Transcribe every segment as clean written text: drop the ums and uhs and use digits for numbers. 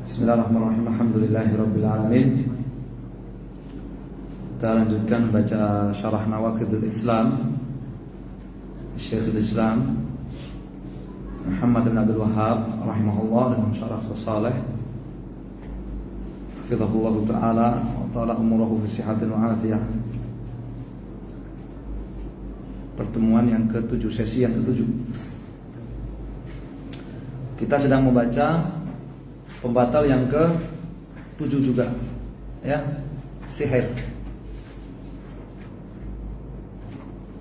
Bismillahirrahmanirrahim. Alhamdulillahirabbil alamin. Kita lanjutkan baca Syarah Nawaqidul Islam Syekhul Islam Muhammad bin Abdul Wahhab rahimahullah dengan syarah Saleh hafizahullah taala wa ta'ala umurahu fi sihatin wa afiyah. Pertemuan yang ke-7, sesi yang ke-7. Kita sedang membaca pembatal yang ke-7 juga, ya, sihir.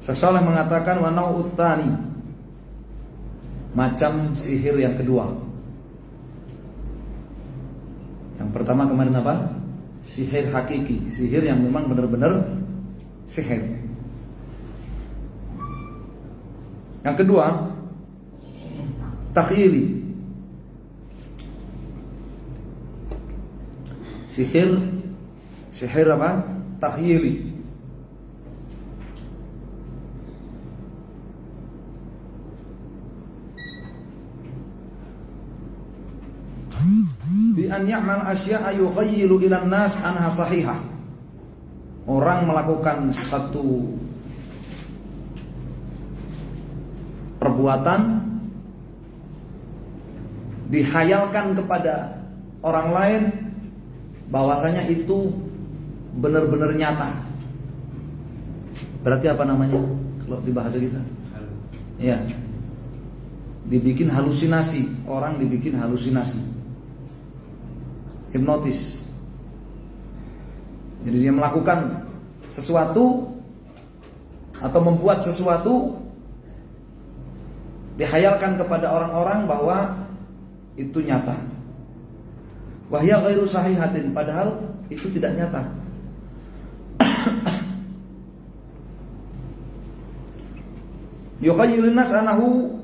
Syekh Saleh mengatakan wa nau'uts tsani, macam sihir yang kedua. Yang pertama kemarin apa? Sihir hakiki, sihir yang memang benar-benar sihir. Yang kedua, takhyili, sihir apa? Takhyili. Bi an ya'mal asya'a yughayyilu ila an-nas anha sahihah. Orang melakukan satu perbuatan, dihayalkan kepada orang lain bahwasanya itu benar-benar nyata. Berarti apa namanya kalau di bahasa kita? Ya, dibikin halusinasi. Orang dibikin halusinasi, hipnotis. Jadi dia melakukan sesuatu atau membuat sesuatu, dihayalkan kepada orang-orang bahwa itu nyata. Wahya ghairu sahihatin, padahal itu tidak nyata. Yukhayyilun nas anahu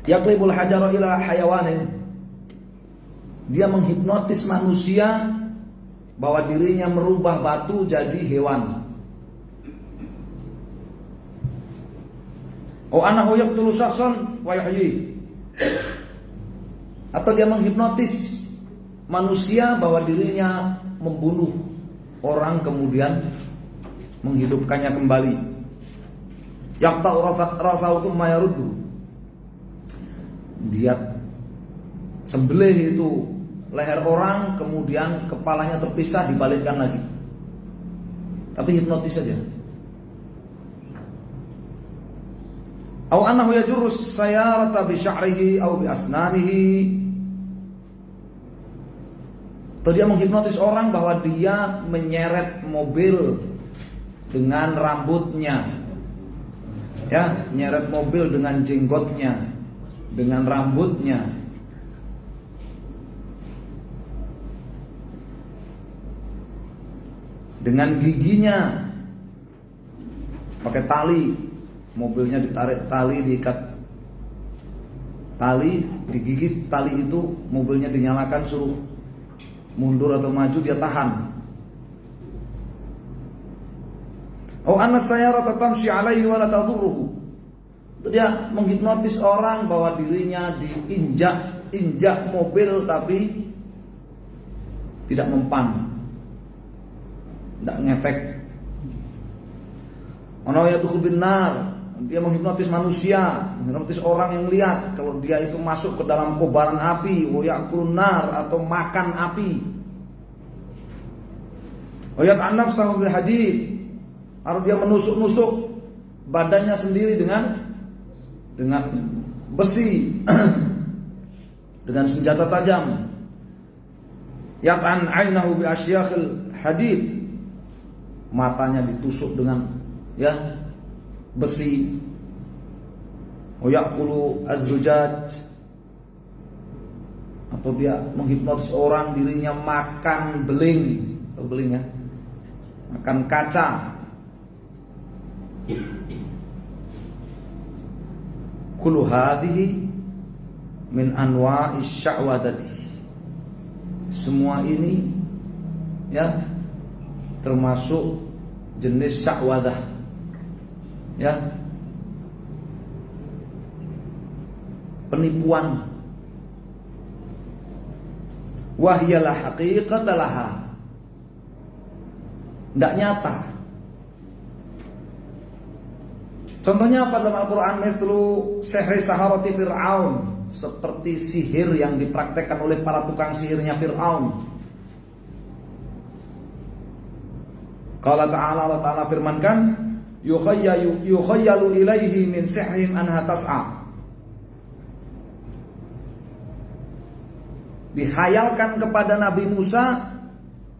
yaqlibul hajara ila hayawanin. Dia menghipnotis manusia bahwa dirinya merubah batu jadi hewan. Oh anahu yaqtulu syakhsan wa yahyi. Atau dia menghipnotis manusia bahwa dirinya membunuh orang kemudian menghidupkannya kembali. Yaqta'u rasahu tsumma yaruddu. Dia sembelih itu leher orang, kemudian kepalanya terpisah, dibalikkan lagi. Tapi hipnotis saja. Au annahu yajurrus sayarata bi sya'rihi au bi asnanihi. Atau dia menghipnotis orang bahwa dia menyeret mobil dengan rambutnya. Ya, menyeret mobil dengan jenggotnya, dengan rambutnya. Dengan giginya, pakai tali, mobilnya ditarik tali, diikat tali, digigit tali itu, mobilnya dinyalakan, suruh mundur atau maju, dia tahan. Oh anna sayyarata tamshi alaihi wa la tadurruhu. Dia menghipnotis orang bahwa dirinya diinjak mobil tapi tidak mempan, tidak ngefek. Ana yadkhul bin nar, dia menghipnotis manusia, menghipnotis orang yang lihat kalau dia itu masuk ke dalam kobaran api, wa ya'kulun nar, atau makan api. Wa yat'an nafsahu bil hadid, atau dia menusuk-nusuk badannya sendiri dengan besi, dengan senjata tajam. Yat'an 'ainahu bi asyakhil hadid, matanya ditusuk dengan besi. Wa ya'kulu az-zujaj, atau dia menghipnotis orang dirinya makan beling, atau beling ya, makan kaca. Kullu hadhihi min anwa'is sya'wadati. Semua ini ya termasuk jenis sya'wadah, ya. penipuan. Wahyalah haqiqatalaha, tidak nyata. Contohnya apa dalam Al-Quran? Mithlu sihri saharati Fir'aun, seperti sihir yang dipraktekkan oleh para tukang sihirnya Fir'aun. Qala ta'ala, Allah Ta'ala firmankan, yukhayyalu ilaihi min sihrihim anha tas'a. Dihayalkan kepada Nabi Musa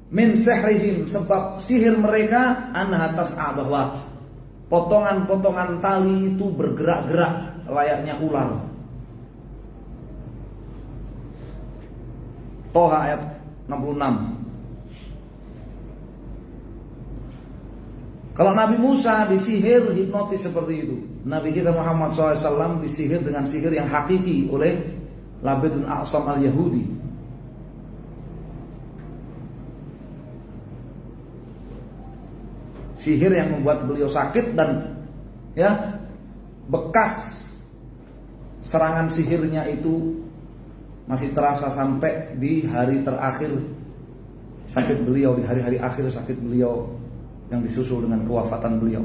min sihrihim, sebab sihir mereka, anha tas'a, bahwa potongan-potongan tali itu bergerak-gerak layaknya ular. Toha ayat 66. Kalau Nabi Musa disihir hipnotis seperti itu, Nabi kita Muhammad SAW disihir dengan sihir yang hakiki oleh Labid bin A'sam al-Yahudi. Sihir yang membuat beliau sakit dan ya bekas serangan sihirnya itu masih terasa sampai di hari terakhir sakit beliau, di hari-hari akhir sakit beliau yang disusul dengan kewafatan beliau.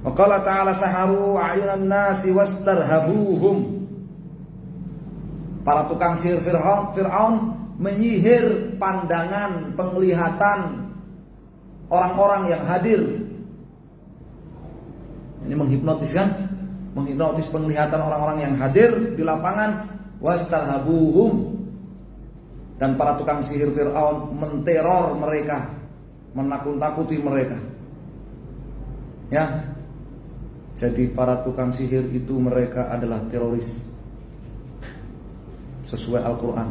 Wa qala ta'ala saharu a'yunan nasi wastarhabuhum. Para tukang sihir Fir'aun menyihir pandangan, penglihatan orang-orang yang hadir. Ini menghipnotis kan? Menghipnotis penglihatan orang-orang yang hadir di lapangan. Wastarhabuhum. Dan para tukang sihir Fir'aun menteror mereka, menakut-nakuti mereka. Ya. Jadi para tukang sihir itu mereka adalah teroris sesuai Al-Quran.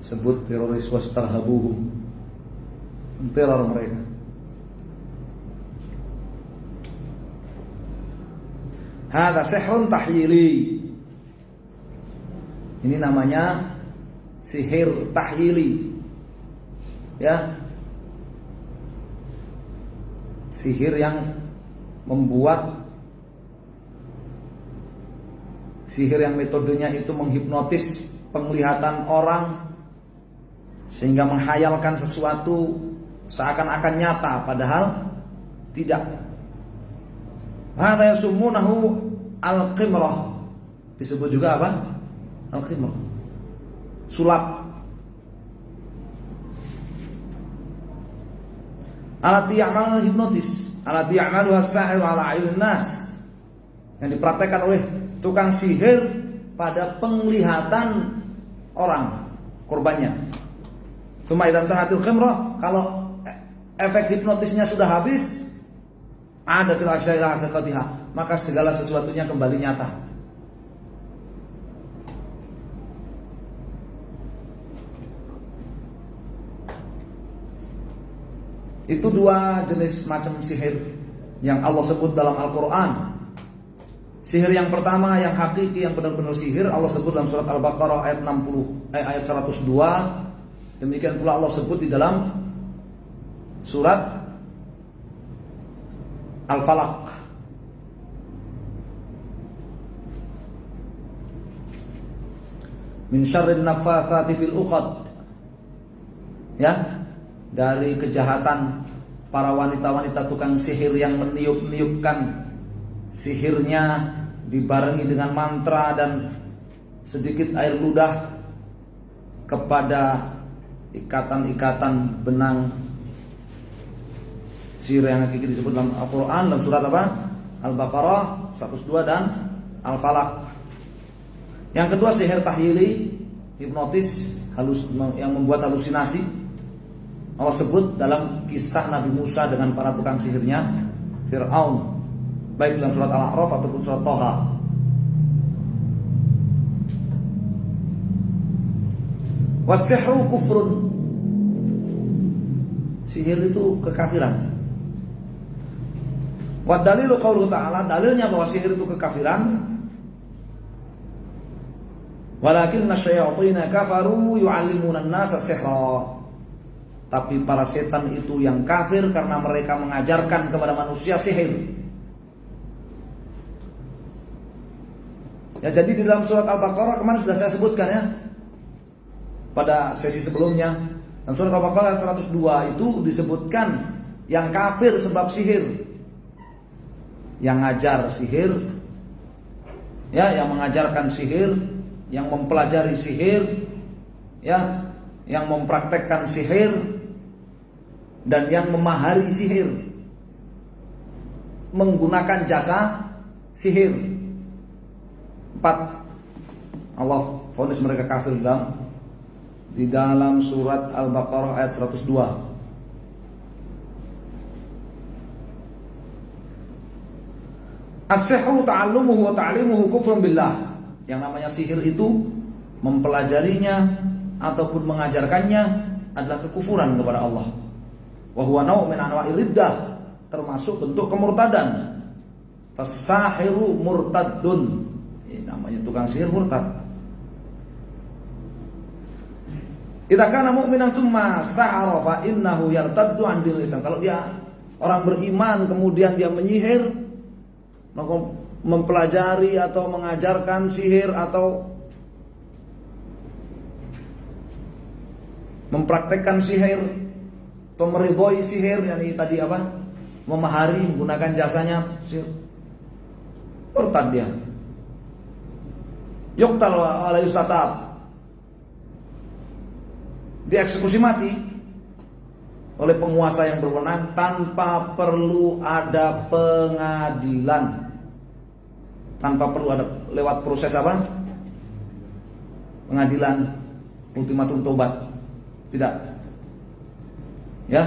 Sebut teroris wastarhabuhum, menteror mereka. Hada sihrun tahyili. Ini namanya sihir tahyili. Ya, sihir yang membuat, sihir yang metodenya itu menghipnotis penglihatan orang sehingga menghayalkan sesuatu seakan-akan nyata padahal tidak. Hadza yasumunahu al-qimrah. Disebut juga apa? Al-qimrah. Sulap. Alati ya'malu hipnotis, alati ya'malu as-sahir ala ayunin nas, yang dipraktekkan oleh tukang sihir pada penglihatan orang korbannya. Cuma idan tahatil qimrah, kalau efek hipnotisnya sudah habis, adatil asya ila haqiqatiha, maka segala sesuatunya kembali nyata. Itu dua jenis macam sihir yang Allah sebut dalam Al-Quran. Sihir yang pertama yang hakiki, yang benar-benar sihir, Allah sebut dalam surat Al-Baqarah ayat 102. Demikian pula Allah sebut di dalam surat Al-Falaq. Min syarrin naffatsati fil uqad. Ya, dari kejahatan para wanita-wanita tukang sihir yang meniup-niupkan sihirnya dibarengi dengan mantra dan sedikit air ludah kepada ikatan-ikatan benang sihir yang hakiki disebut dalam Al-Quran dalam surat apa? Al-Baqarah 102 dan Al-Falaq. Yang kedua sihir tahyili, hipnotis, yang membuat halusinasi. Allah sebut dalam kisah Nabi Musa dengan para tukang sihirnya Fir'aun, baik dalam surat Al-A'raf ataupun surat Toha. Wasihru kufrun. Sihir itu kekafiran. Wa dalilu qauluhu ta'ala, dalilnya bahwa sihir itu kekafiran. Walakinna syayatina kafaru yu'allimuna an-nasa sihra. Tapi para setan itu yang kafir karena mereka mengajarkan kepada manusia sihir. Ya, jadi di dalam surat Al-Baqarah kemarin sudah saya sebutkan ya pada sesi sebelumnya. Dalam surat Al-Baqarah 102 itu disebutkan yang kafir sebab sihir, yang ngajar sihir, ya, yang mengajarkan sihir, yang mempelajari sihir, ya, yang mempraktekkan sihir, dan yang memahari sihir, menggunakan jasa sihir. 4. Allah vonis mereka kafir di dalam surat Al-Baqarah ayat 102. As-sihru ta'allumuhu wa ta'limuhu kufrun billah. Yang namanya sihir itu mempelajarinya ataupun mengajarkannya adalah kekufuran kepada Allah. Wa huwa naw' min anwa'ir riddah, termasuk bentuk kemurtadan. Fas-sahiru murtaddun. Namanya tukang sihir murtad. Idza kana mu'minan tsumma sahara fa innahu yartaddu 'an dinil Islam. Kalau dia orang beriman kemudian dia menyihir, mempelajari atau mengajarkan sihir atau mempraktekkan sihir atau meridhoi sihir, yakni tadi apa? Memahari, menggunakan jasanya sihir. Murtad dia. Yuqtal wa la yustatab. Dieksekusi mati oleh penguasa yang berwenang tanpa perlu ada pengadilan, tanpa perlu ada lewat proses apa? Pengadilan, ultimatum tobat. Tidak. Ya.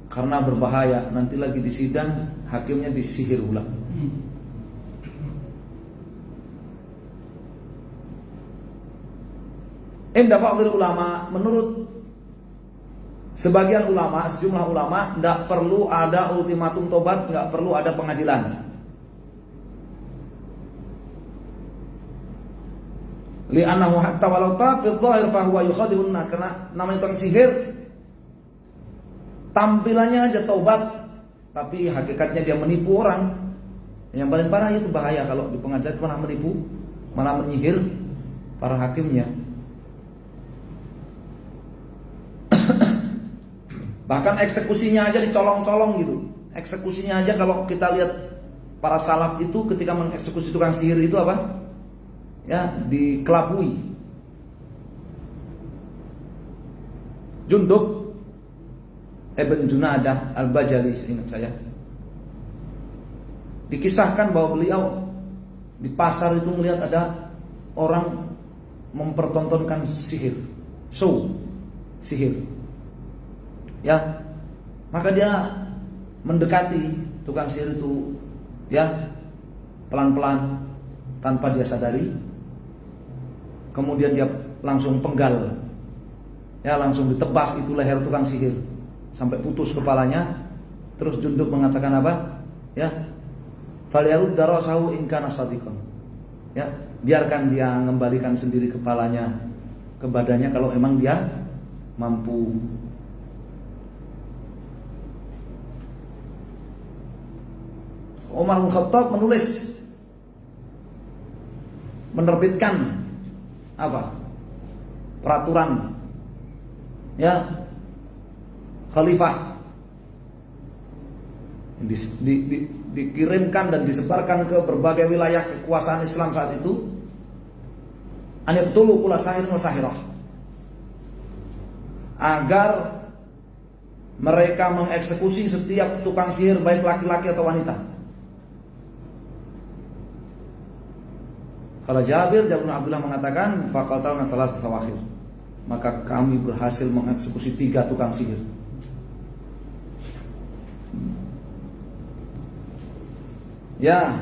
Karena berbahaya, nanti lagi di sidang hakimnya disihir ulang. Indah ba'dul ulama, menurut sebagian ulama, sejumlah ulama, tidak perlu ada ultimatum tobat, tidak perlu ada pengadilan. Li'annahu hatta walau fi dhahir fa huwa yukhadi'un nas, karena namanya tukang sihir tampilannya aja taubat, tapi hakikatnya dia menipu orang. Yang paling parah itu bahaya kalau di pengadilan malah menipu, malah menyihir para hakimnya. Bahkan eksekusinya aja dicolong-colong gitu. Eksekusinya aja kalau kita lihat para salaf itu ketika mengeksekusi tukang sihir itu apa? Ya, dikelabui. Jundub Ibn Junadah Al-Bajali, seingat saya, dikisahkan bahwa beliau di pasar itu melihat ada orang mempertontonkan sihir, show sihir. Ya, maka dia mendekati tukang sihir itu, ya, pelan-pelan tanpa dia sadari. Kemudian dia langsung penggal, ya, langsung ditebas itu leher tukang sihir sampai putus kepalanya. Terus Jundub mengatakan apa? Ya, falyarud darasahu in kana shadiqan. Ya, biarkan dia mengembalikan sendiri kepalanya ke badannya kalau emang dia mampu. Umar bin Khattab menerbitkan apa? Peraturan, ya, khalifah, dikirimkan dan disebarkan ke berbagai wilayah kekuasaan Islam saat itu. An yaqtulu kulla sahirin wa sahirah, agar mereka mengeksekusi setiap tukang sihir baik laki-laki atau wanita. Kalau Jabir bin Abdullah mengatakan faqatalna salasata sawahir, maka kami berhasil mengeksekusi 3 tukang sihir. Ya,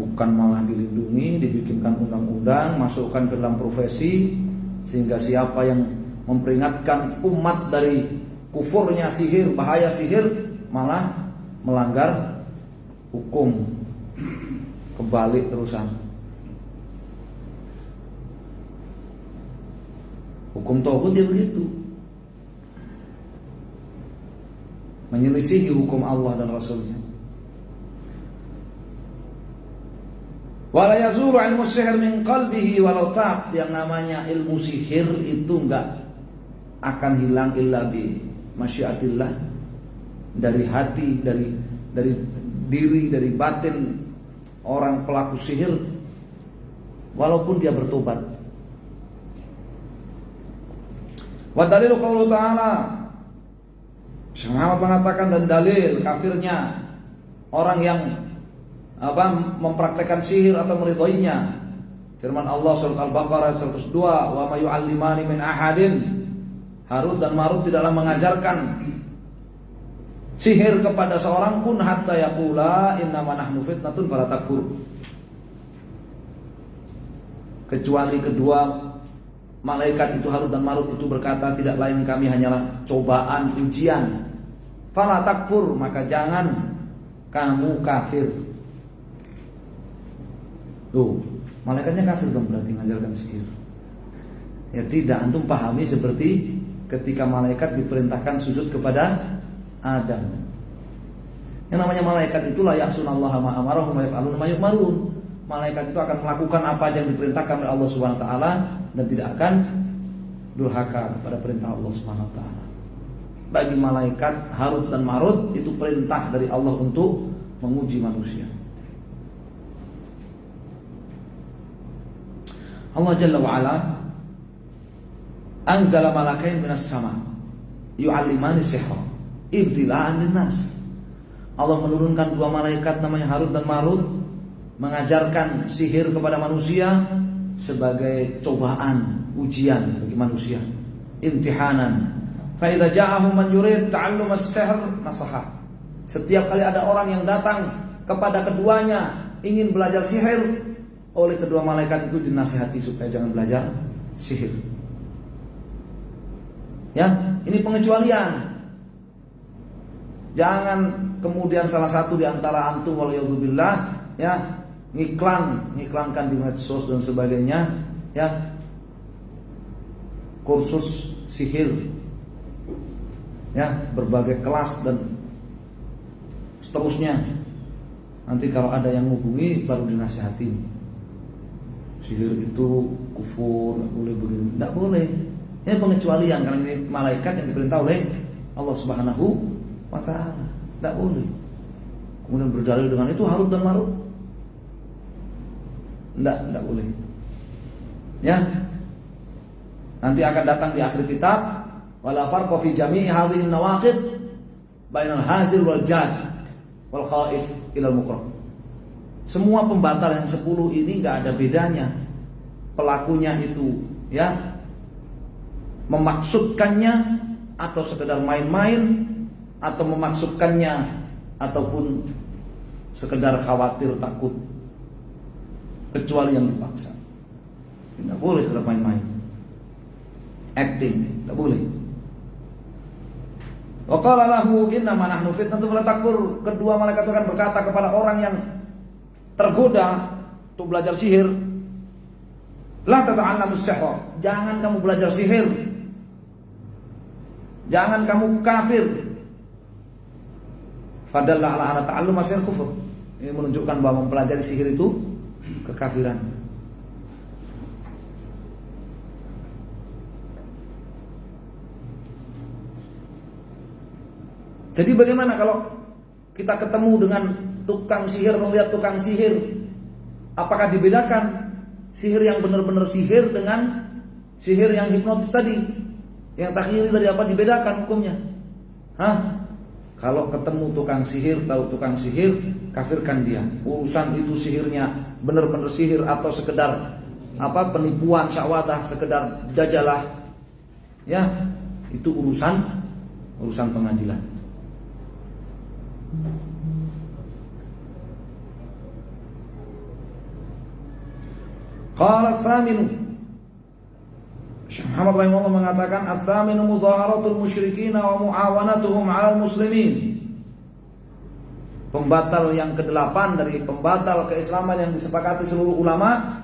bukan malah dilindungi, dibikinkan undang-undang, masukkan ke dalam profesi, sehingga siapa yang memperingatkan umat dari kufurnya sihir, bahaya sihir, malah melanggar hukum. Kebalik terusan. Hukum tauhid dia begitu, menyelisihi hukum Allah dan Rasulnya. Wala yazulu ilmu sihir min qalbihi walau tab. Yang namanya ilmu sihir itu enggak akan hilang illa bi masyiatillah, dari hati, dari diri, dari batin orang pelaku sihir, walaupun dia bertobat. Wa dalilu qaulu ta'ala, Syekh Muhammad mengatakan, dan dalil kafirnya orang yang mempraktekkan sihir atau meridhoinya, firman Allah surat Al-Baqarah 102, wa ma yu'allimani min ahadin, Harut dan Marut tidaklah mengajarkan sihir kepada seorang pun hatta yaqula innama nahnu fitnatun fala takfur, kecuali kedua malaikat itu Harut dan Marut itu berkata, tidak lain kami hanyalah cobaan, ujian. Fala takfur, maka jangan kamu kafir. Tuh, malaikatnya kafir dong berarti mengajarkan sihir. Ya tidak, antum pahami seperti ketika malaikat diperintahkan sujud kepada Adam. Yang namanya malaikat itu la ya'sunallaha ma amarahum wa yaf'aluna ma yu'marun. Malaikat itu akan melakukan apa yang diperintahkan oleh Allah Subhanahu wa taala dan tidak akan durhaka kepada perintah Allah Subhanahu wa taala. Bagi malaikat Harut dan Marut itu perintah dari Allah untuk menguji manusia. Allah Jalla wa Ala anzala malakain minas sama yu'allimani sihra ibtila'an linnas. Allah menurunkan dua malaikat namanya Harut dan Marut mengajarkan sihir kepada manusia sebagai cobaan, ujian bagi manusia, imtihanan. Fa idza ja'ahum man yurid ta'allum as-sihr nasaha. Setiap kali ada orang yang datang kepada keduanya ingin belajar sihir, oleh kedua malaikat itu dinasihati supaya jangan belajar sihir. Ya, ini pengecualian. Jangan kemudian salah satu di antara antum waliyadzubillah ya ngiklankan di medsos dan sebagainya ya kursus sihir ya berbagai kelas dan seterusnya. Nanti kalau ada yang menghubungi baru dinasihati, sihir itu kufur, nggak boleh begini, nggak boleh. Ini pengecualian karena ini malaikat yang diperintah oleh Allah Subhanahu wa taala, nggak boleh. Kemudian berdalil dengan itu Harut dan Marut, nggak boleh. Ya, nanti akan datang di akhir kitab, wala farqa fi jami'i hadhihi nawaqid bainal hazir wal jad wal khaif ila al mukrah. Semua pembatal yang 10 ini nggak ada bedanya. Pelakunya itu ya memaksudkannya atau sekedar main-main, atau memaksudkannya ataupun sekedar khawatir takut, kecuali yang dipaksa. Tidak boleh sekedar main-main, acting, tidak boleh. Wa qala lahu innama nahnu fitnatun fala takfur. Kedua malaikat itu akan berkata kepada orang yang tergoda untuk belajar sihir, la tata'allamus sihr, jangan kamu belajar sihir, jangan kamu kafir. Fadalla ala anna ta'allum sihir kufur. Ini menunjukkan bahwa mempelajari sihir itu kekafiran. Jadi bagaimana kalau kita ketemu dengan tukang sihir, melihat tukang sihir, apakah dibedakan sihir yang benar-benar sihir dengan sihir yang hipnotis tadi, yang takhyili tadi, apa dibedakan hukumnya? Kalau ketemu tukang sihir, tahu tukang sihir, kafirkan dia. Urusan itu sihirnya benar-benar sihir atau sekedar penipuan syahwatah, sekedar dajalah, ya itu urusan pengadilan. Qala ats-tsaminu, Syekh Muhammad rahimahullah mengatakan, ats-tsaminu mudhaharatul musyrikin wa muawanatuhum 'alal muslimin. Pembatal yang ke-8 dari pembatal keislaman yang disepakati seluruh ulama,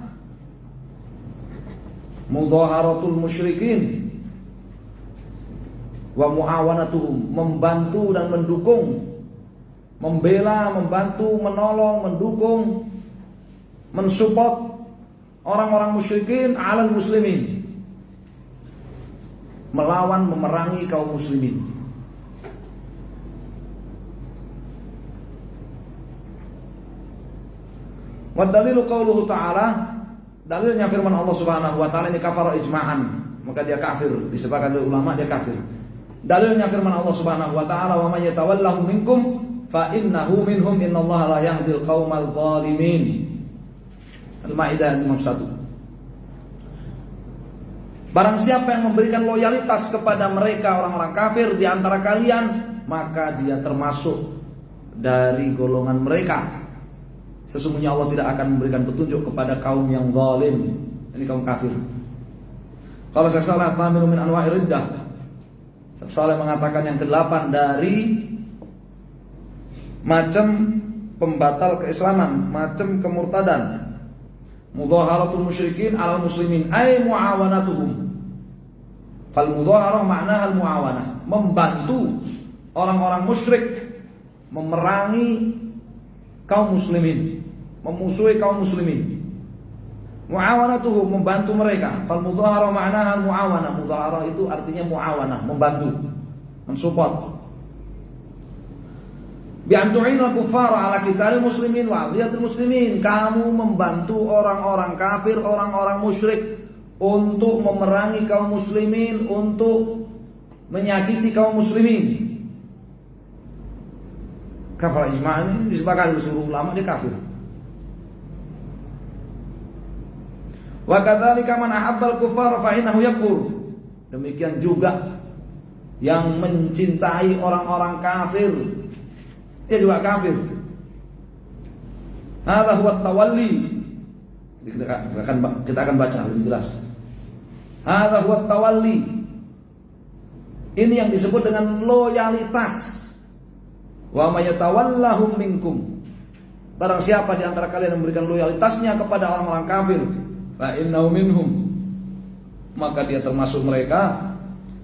mudhaharatul musyrikin wa muawanatuhum, membantu dan mendukung, membela, membantu, menolong, mendukung mensupport orang-orang musyrikin 'alal muslimin, melawan memerangi kaum muslimin. Wa dalilu qauluhu ta'ala, dalilnya firman Allah Subhanahu wa taala, ini kafara ijma'an, maka dia kafir, disepakati oleh ulama dia kafir. Dalilnya firman Allah Subhanahu wa taala, wa may yatawallahu minkum fa innahu minhum innallaha la yahdil qaumal zalimin. Al-Maidah 51. Barang siapa yang memberikan loyalitas kepada mereka orang-orang kafir di antara kalian, maka dia termasuk dari golongan mereka. Sesungguhnya Allah tidak akan memberikan petunjuk kepada kaum yang zalim. Ini kaum kafir. Kalau Syekh Shalih Al-Utsaimin min anwa'ir riddah, Syekh Shalih mengatakan yang ke-8 dari macam pembatal keislaman, macam kemurtadan. Mudhaharatul musyrikin 'alal muslimin ay muawanatuhum. Fal mudhaharah maknaha al muawanah, membantu orang-orang musyrik memerangi kaum muslimin, memusuhi kaum muslimin. Muawanatuhum, membantu mereka. Fal mudhaharah maknaha al muawanah. Mudhaharah itu artinya muawanah, membantu, mensupport. Bi antu'inal kuffara ala qitalil muslimin wa adhiyatil muslimin. Kamu membantu orang-orang kafir, orang-orang musyrik untuk memerangi kaum muslimin, untuk menyakiti kaum muslimin. Kafir ijma' ini disepakati oleh seluruh ulama, dia kafir. Wa kadzalika man ahabbal kuffara fa innahu yakfur. Demikian juga yang mencintai orang-orang kafir, dia juga kafir. Hadza huwa tawalli. Kita akan baca lebih jelas. Hadza huwa tawalli. Ini yang disebut dengan loyalitas. Wa may yatawallahum minkum. Barang siapa di antara kalian yang memberikan loyalitasnya kepada orang-orang kafir, fa innahu minhum, maka dia termasuk mereka.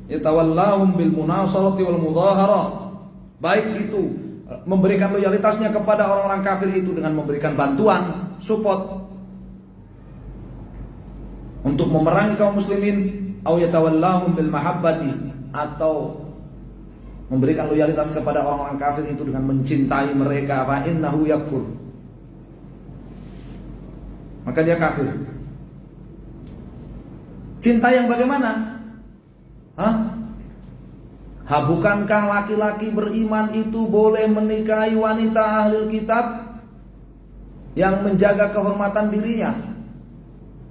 Yatawallahum bil munasarati wal mudhaharah. Baik itu memberikan loyalitasnya kepada orang-orang kafir itu dengan memberikan bantuan, support untuk memerangi kaum muslimin, au yatawallahum bil mahabbati, atau memberikan loyalitas kepada orang-orang kafir itu dengan mencintai mereka, fa innahu yakfur, maka dia kafir. Cinta yang bagaimana? Bukankah laki-laki beriman itu boleh menikahi wanita ahli kitab yang menjaga kehormatan dirinya?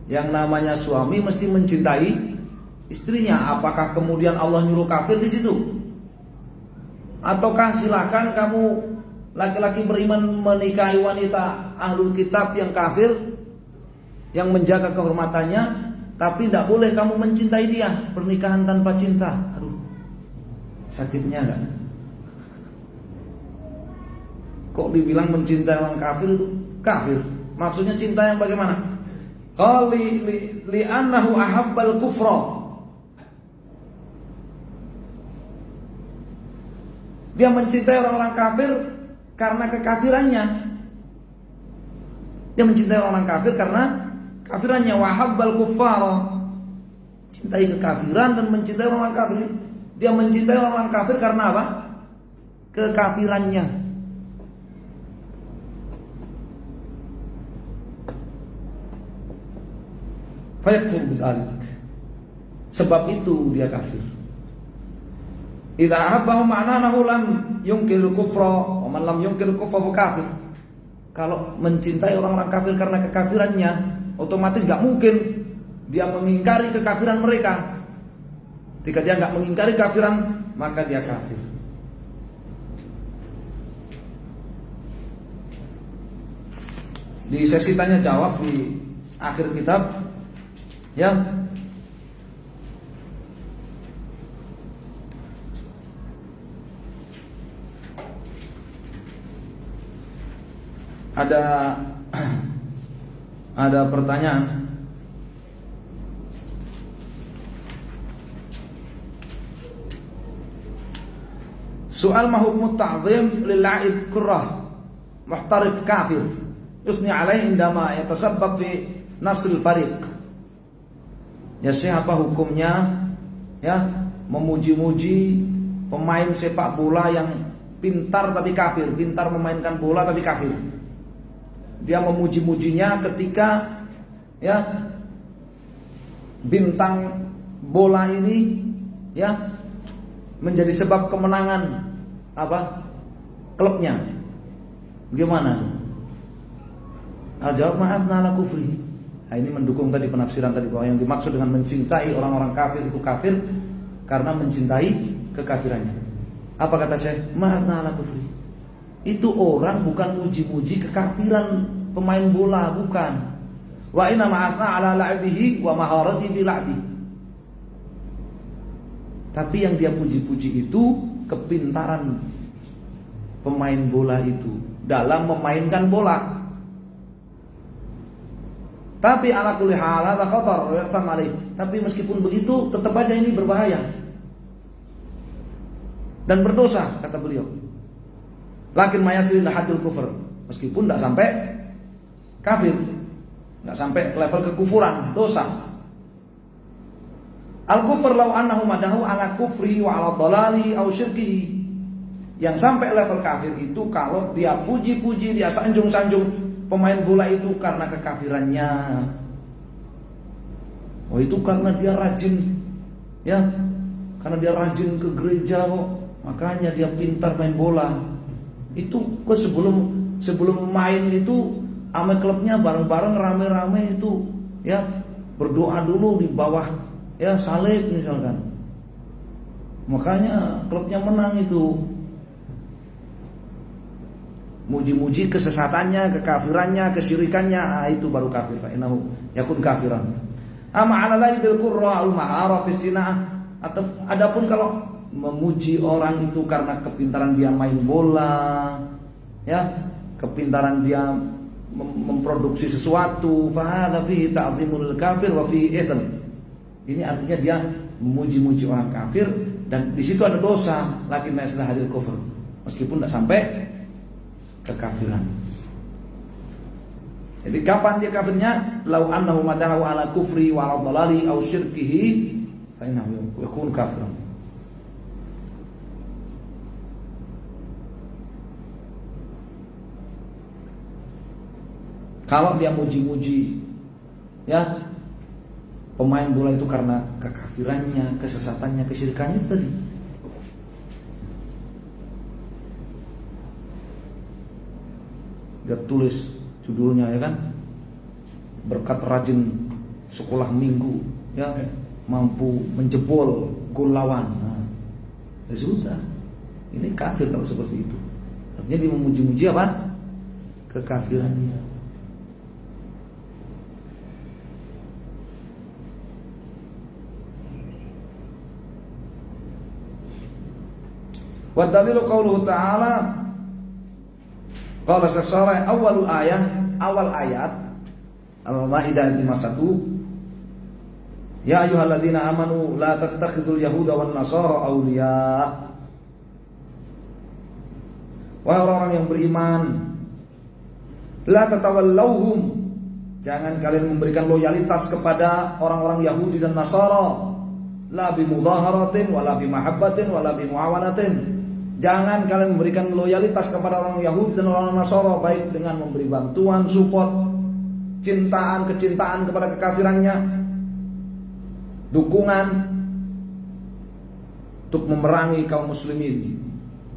Yang namanya suami mesti mencintai istrinya. Apakah kemudian Allah nyuruh kafir di situ? Ataukah silakan kamu laki-laki beriman menikahi wanita ahlul kitab yang kafir, yang menjaga kehormatannya, tapi tidak boleh kamu mencintai dia? Pernikahan tanpa cinta, aduh, sakitnya kan? Kok dibilang mencintai orang kafir itu kafir? Maksudnya cinta yang bagaimana? Qali li'annahu ahabbal kufra. Dia mencintai orang-orang kafir karena kekafirannya. Dia mencintai orang kafir karena kafirannya. Wahabbal kuffara, cintai kekafiran dan mencintai orang kafir. Dia mencintai orang kafir karena apa? Kekafirannya. Fayakfur bidzalik. Sebab itu dia kafir. Idza ahabbahu ma'nahu lam yunkirul kufra, wa man lam yunkirul kufra fa kafir. Kalau mencintai orang-orang kafir karena kekafirannya, otomatis enggak mungkin dia mengingkari kekafiran mereka. Jika dia enggak mengingkari kafiran, maka dia kafir. Di sesi tanya jawab di akhir kitab, ya, ada pertanyaan. Soal ma hukmu ta'zim lil la'ib kurrah muhtarif kafir. yusni alaihi indama yatasabbab fi nasril fariq. Ya, siapa hukumnya ya memuji-muji pemain sepak bola yang pintar tapi kafir, pintar memainkan bola tapi kafir. Dia memuji-mujinya ketika ya bintang bola ini ya menjadi sebab kemenangan klubnya. Gimana? Al-jawab ma'afna ala kufri. Nah, ini mendukung tadi penafsiran tadi bahwa yang dimaksud dengan mencintai orang-orang kafir itu kafir karena mencintai kekafirannya. Apa kata saya? Ma'afna ala kufri. Itu orang bukan muji-muji kekafiran pemain bola, bukan. Wa inna ma'afna ala la'bihi wa maharati bi la'bi. Tapi yang dia puji-puji itu kepintaran pemain bola itu dalam memainkan bola. Tapi ala kulli hal hadza khatar wa yahtam alaih. Tapi meskipun begitu tetap aja ini berbahaya dan berdosa kata beliau. Lakin mayasil hadul kufur, meskipun tidak sampai kafir, tidak sampai level kekufuran, dosa. Al-kufur law annahu madahu ala kufri wa ala dhalali aw syirkihi. Yang sampai level kafir itu kalau dia puji-puji, dia sanjung-sanjung pemain bola itu karena kekafirannya. Oh, itu karena dia rajin ya, karena dia rajin ke gereja kok, makanya dia pintar main bola. Itu kok sebelum main itu sama klubnya bareng-bareng rame-rame itu ya berdoa dulu di bawah ya salib misalkan. Makanya klubnya menang itu. Muji-muji kesesatannya, kekafirannya, kesyirikannya, itu baru kafir. Fa innahu yakun kafiran. Ama 'ala lahi bil qurra al ma'arif sinah. Atau adapun kalau memuji orang itu karena kepintaran dia main bola, ya, kepintaran dia memproduksi sesuatu, fa hadza fihi ta'zimul kafir wa fihi itsm. Ini artinya dia memuji-muji orang kafir dan di situ ada dosa, lakin laysa hadil kufur. Meskipun tidak sampai kekafiran. Jadi kapan dia kafirnya? Lau annahu madahu ala kufri wa ala dhalali aw syirkihi fa innahu yakun kafiran. Kalau dia muji-muji ya pemain bola itu karena kekafirannya, kesesatannya, kesyirikannya itu tadi. Dia tulis judulnya ya kan, berkat rajin sekolah minggu ya mampu menjebol gol lawan. Nah, ya sudah, ini kafir kalau seperti itu. Artinya dia memuji-muji apa? Kekafirannya. Wa dalilu qauluhu ta'ala, qala Syaikh awal ayat Al-Maidah 51, ya ayyuhalladzina amanu la tattakhidul yahuda wan nasara awliya. Wahai orang-orang yang beriman, la tatawallauhum, jangan kalian memberikan loyalitas kepada orang-orang Yahudi dan Nasara, la bimudaharatin wala bimahabbatin wala bimuawanatin. Jangan kalian memberikan loyalitas kepada orang Yahudi dan orang Nasara, baik dengan memberi bantuan, support, kecintaan kepada kekafirannya, dukungan untuk memerangi kaum muslimin.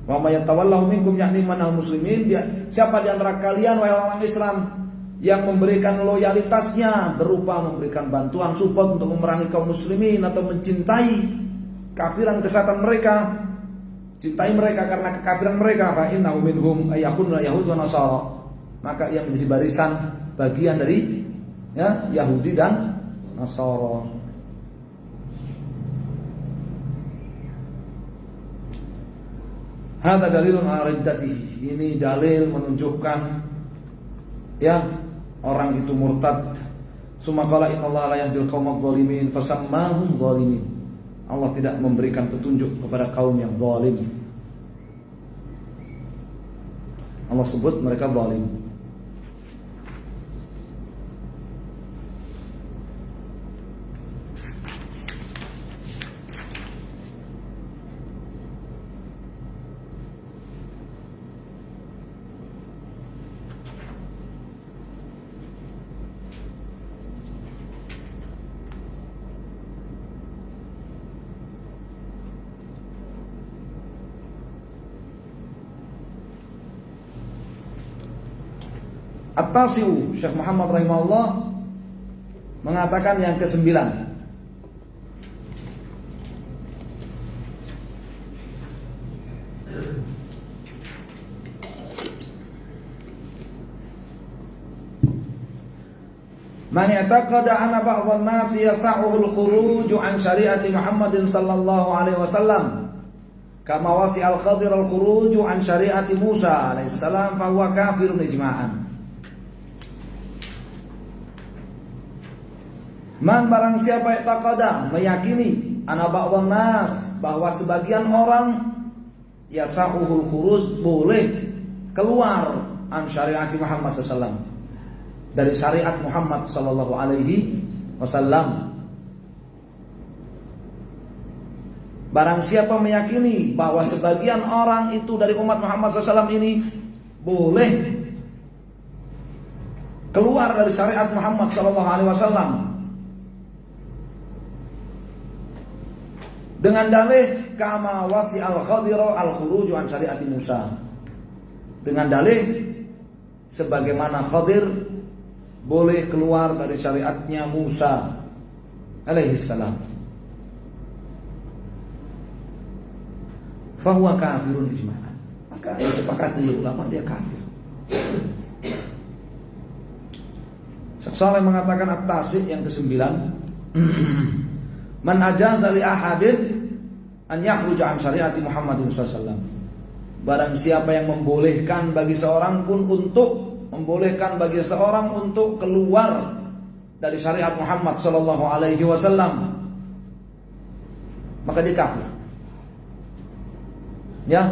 Wa may yatawallahu minkum yakni manal muslimin, siapa di antara kalian wahai orang Islam yang memberikan loyalitasnya berupa memberikan bantuan, support untuk memerangi kaum muslimin atau mencintai kafiran, kesatan mereka, cintai mereka karena kekafiran mereka, fa innahu minhum ayyakunul yahud wa nasara, maka ia menjadi barisan bagian dari ya Yahudi dan Nasara. Hadza dalilun ala riddatihi, ini dalil menunjukkan ya orang itu murtad. Summa qala innallaha la yahdil qaumadz zalimin fasammahum zalimin. Allah tidak memberikan petunjuk kepada kaum yang zalim. Allah sebut mereka zalim. At-tasi'u, Syekh Muhammad rahimahullah mengatakan yang ke-9. Man yataqada anna ba'dhan nas yas'uhu al-khuruj an syari'ati Muhammadin sallallahu alaihi wasallam kama wasi al-Khadir al-khuruj an syari'ati Musa alaihi salam fa huwa kafirun ijma'an. Man barang siapa yataqada meyakini anna ba'dhan nas bahwa sebagian orang yas'uhu al-khuruj boleh keluar an syari'ati Muhammad sallallahu alaihi wasallam dari syariat Muhammad sallallahu alaihi wasallam. Barang siapa meyakini bahwa sebagian orang itu dari umat Muhammad SAW ini boleh keluar dari syariat Muhammad sallallahu alaihi wasallam dengan dalih kama wasi al-Khadir al-khuruj an syariati Musa, dengan dalih sebagaimana Khadir boleh keluar dari syariatnya Musa alaihissalam, fahuwa kafirun ijma'an, maka disepakati ulama dia kafir. Syekh Shalih mengatakan at-tasi' yang ke-9, man ajaza li ahadin an yakhruja an syariati Muhammadin sallallahu alaihi wasallam, barang siapa yang membolehkan bagi seorang pun untuk keluar dari syariat Muhammad sallallahu alaihi wasallam, maka dia kafir. Ya,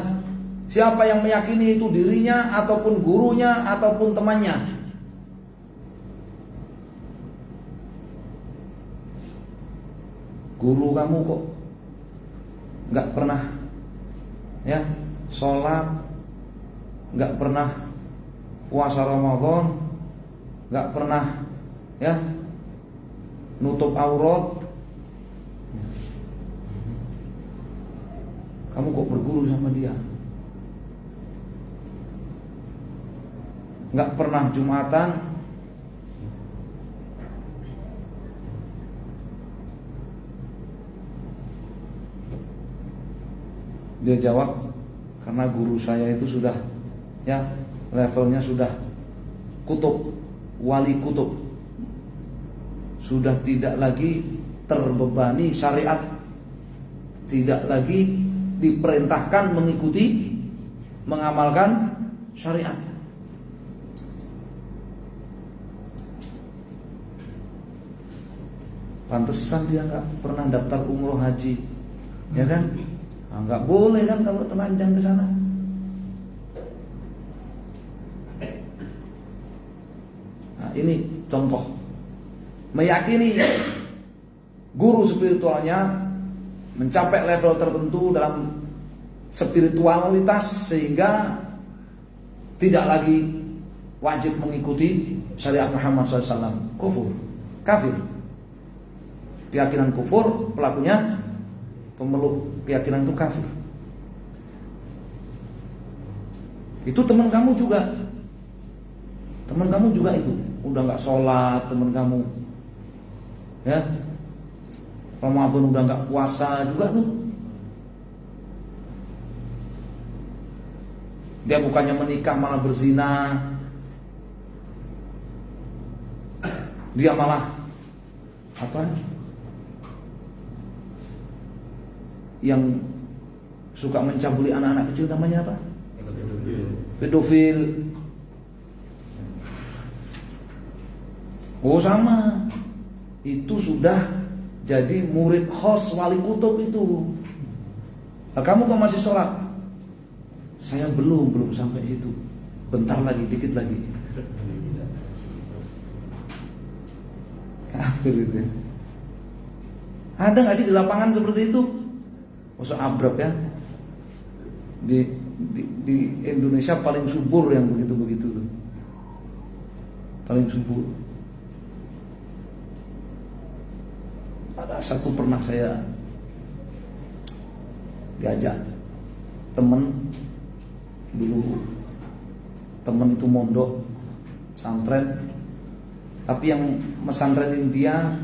siapa yang meyakini itu dirinya ataupun gurunya ataupun temannya. Guru kamu kok nggak pernah ya sholat, nggak pernah puasa Ramadan, nggak pernah ya nutup aurat, kamu kok berguru sama dia? Nggak pernah Jumatan, dia jawab, karena guru saya itu sudah ya levelnya sudah kutub, wali kutub, sudah tidak lagi terbebani syariat, tidak lagi diperintahkan mengikuti, mengamalkan syariat. Pantesan dia nggak pernah daftar umroh haji, ya kan? Nggak boleh kan kalau telanjang ke sana. Nah, ini contoh meyakini guru spiritualnya mencapai level tertentu dalam spiritualitas sehingga tidak lagi wajib mengikuti syariat Muhammad SAW. Kufur, kafir. Keyakinan kufur, pelakunya pemeluk keyakinan itu kafir. Itu teman kamu juga itu udah nggak sholat, teman kamu ya Ramadan udah nggak puasa juga tuh. Dia bukannya menikah malah berzina, dia malah apa? Yang suka mencabuli anak-anak kecil, namanya apa? Pedofil. Oh sama, itu sudah jadi murid khos wali kutub itu. Nah, kamu kok masih sholat? Saya belum sampai situ. Bentar lagi, dikit lagi. Kafir itu. Ada nggak sih di lapangan seperti itu? Masa abrab ya. Di Indonesia paling subur yang begitu-begitu tuh. Paling subur. Ada satu pernah saya diajak temen dulu, temen itu mondok pesantren, tapi yang mesantrenin dia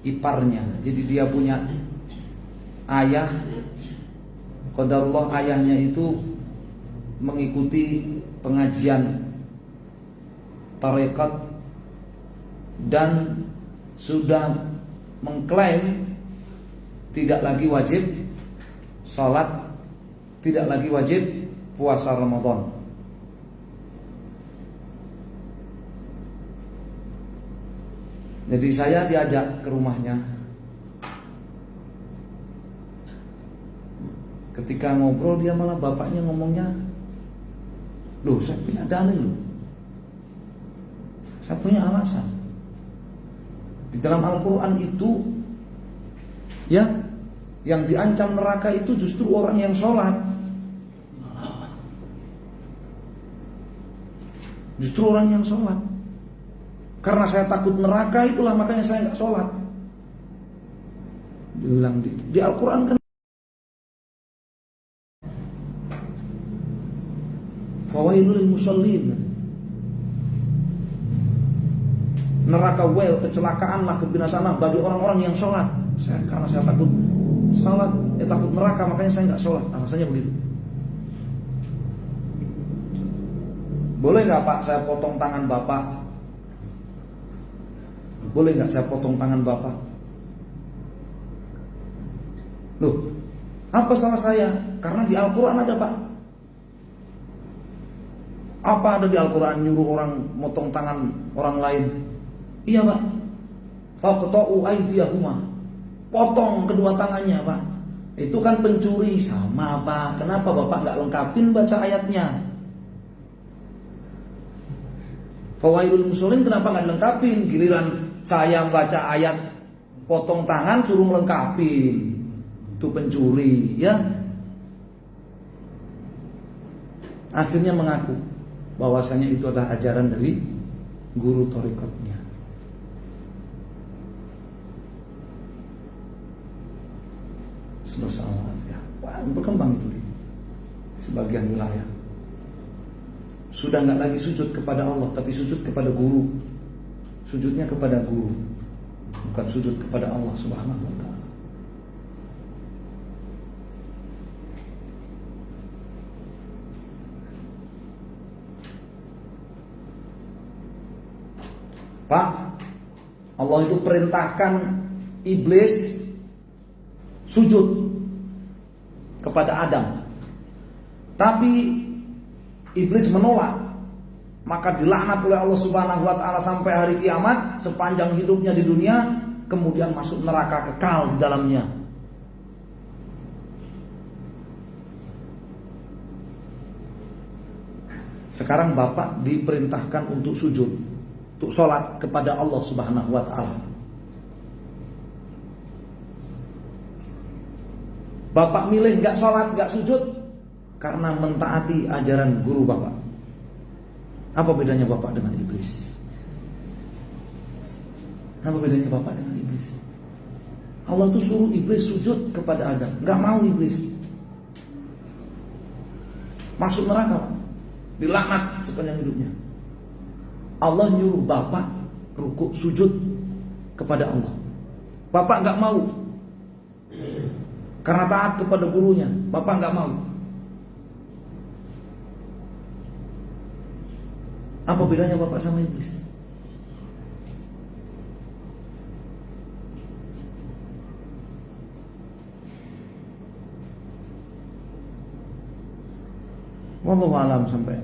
iparnya. Jadi dia punya ayah, qadarullah ayahnya itu mengikuti pengajian tarekat dan sudah mengklaim tidak lagi wajib salat, tidak lagi wajib puasa Ramadan. Jadi saya diajak ke rumahnya. Ketika ngobrol dia malah bapaknya ngomongnya, loh saya punya dalil loh, saya punya alasan. Di dalam Al-Quran itu ya, yang diancam neraka itu justru orang yang sholat. Justru orang yang sholat. Karena saya takut neraka, itulah makanya saya nggak sholat. Diulang di Al-Quran kan, fawailul lil musallin. Neraka wel, kecelakaanlah, kebinasaanlah bagi orang-orang yang sholat. Karena saya takut sholat, takut neraka, makanya saya nggak sholat. Alasannya begitu. Boleh nggak Pak saya potong tangan Bapak? Boleh nggak saya potong tangan Bapak? Loh, apa salah saya? Karena di Al-Quran ada Pak. Apa ada di Al-Quran nyuruh orang motong tangan orang lain? Iya Pak. Faqta'u aydiyahuma. Potong kedua tangannya Pak. Itu kan pencuri. Sama Pak. Kenapa Bapak nggak lengkapin baca ayatnya? Fawailul musallin kenapa nggak lengkapin? Giliran saya baca ayat potong tangan suruh melengkapin. Itu pencuri ya. Akhirnya mengaku bahwasanya itu adalah ajaran dari guru thariqatnya. Selesai ya. Wah, berkembang itu di sebagian wilayah. Sudah nggak lagi sujud kepada Allah, tapi sujud kepada guru. Sujudnya kepada guru, bukan sujud kepada Allah Subhanahu wa ta'ala. Pak, Allah itu perintahkan iblis sujud kepada Adam, tapi iblis menolak, maka dilaknat oleh Allah Subhanahu wa ta'ala sampai hari kiamat, sepanjang hidupnya di dunia, kemudian masuk neraka kekal di dalamnya. Sekarang Bapak diperintahkan untuk sujud, untuk sholat kepada Allah Subhanahu wa ta'ala. Bapak milih gak sholat, gak sujud karena mentaati ajaran guru Bapak. Apa bedanya Bapak dengan iblis? Apa bedanya Bapak dengan iblis? Allah tuh suruh iblis sujud kepada Adam, gak mau iblis, masuk neraka Pak, dilaknat sepanjang hidupnya. Allah nyuruh Bapak rukuk sujud kepada Allah, Bapak gak mau karena taat kepada gurunya. Bapak gak mau. Apa bedanya Bapak sama iblis? Wallahu alam, sampai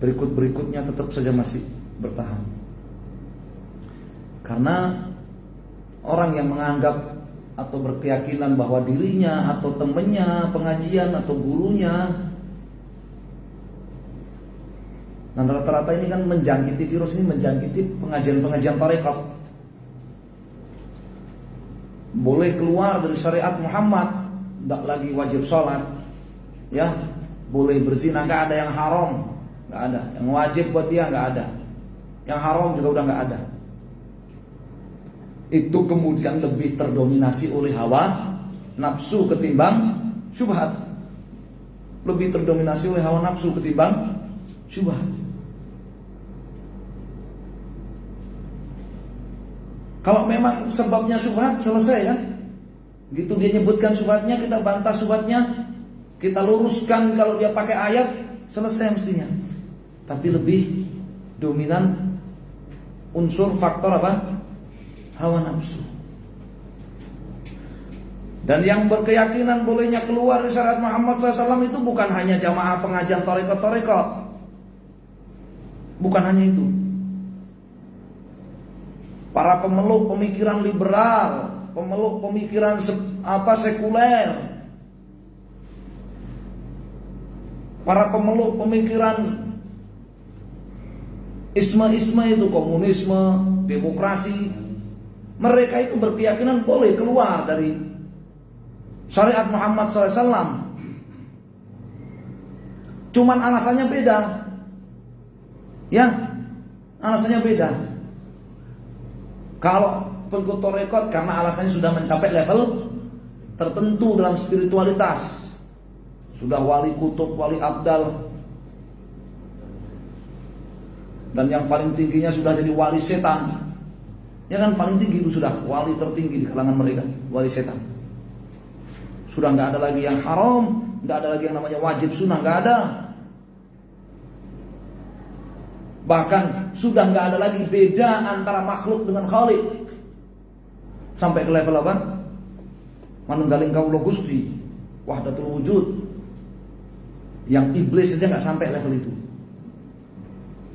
berikut-berikutnya tetap saja masih bertahan. Karena orang yang menganggap atau berkeyakinan bahwa dirinya atau temannya pengajian atau gurunya, dan rata-rata ini kan menjangkiti virus ini, menjangkiti pengajian-pengajian tarekat. Boleh keluar dari syariat Muhammad, tidak lagi wajib sholat, ya, boleh berzina, nggak ada yang haram, nggak ada yang wajib buat dia, nggak ada yang haram juga udah nggak ada. Itu kemudian lebih terdominasi oleh hawa nafsu ketimbang syubhat, lebih terdominasi oleh hawa nafsu ketimbang syubhat. Kalau memang sebabnya syubhat, selesai kan? Gitu dia nyebutkan syubhatnya, kita bantah syubhatnya, kita luruskan kalau dia pakai ayat, selesai mestinya. Tapi lebih dominan unsur faktor apa? Hawa nafsu. Dan yang berkeyakinan bolehnya keluar dari syariat Muhammad SAW itu bukan hanya jamaah pengajian tarekat-tarekat, bukan hanya itu. Para pemeluk pemikiran liberal, pemeluk pemikiran sekuler, para pemeluk pemikiran isme-isme itu, komunisme, demokrasi, mereka itu berkeyakinan boleh keluar dari syariat Muhammad SAW. Cuman alasannya beda. Ya, alasannya beda. Kalau pengikut tarekat karena alasannya sudah mencapai level tertentu dalam spiritualitas, sudah wali kutub, wali abdal, dan yang paling tingginya sudah jadi wali setan. Ya kan, paling tinggi itu sudah wali tertinggi di kalangan mereka, wali setan. Sudah nggak ada lagi yang haram, nggak ada lagi yang namanya wajib sunnah, nggak ada. Bahkan sudah nggak ada lagi beda antara makhluk dengan khalik. Sampai ke level apa? Manunggaling kawula Gusti, wahdatul wujud. Yang iblis saja nggak sampai level itu.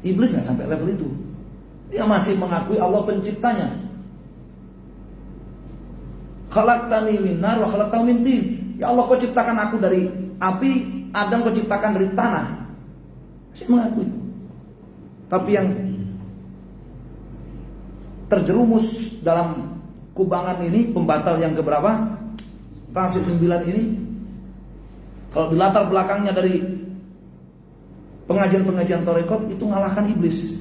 Iblis nggak sampai level itu. Dia masih mengakui Allah penciptanya. Khalaqtani min nar wa khalaqtahu min tin. Ya Allah, kau ciptakan aku dari api, Adam kau ciptakan dari tanah. Masih mengakui. Tapi yang terjerumus dalam kubangan ini, pembatal yang keberapa? Transit 9 ini. Kalau di latar belakangnya dari pengajian-pengajian tarekat itu ngalahkan iblis.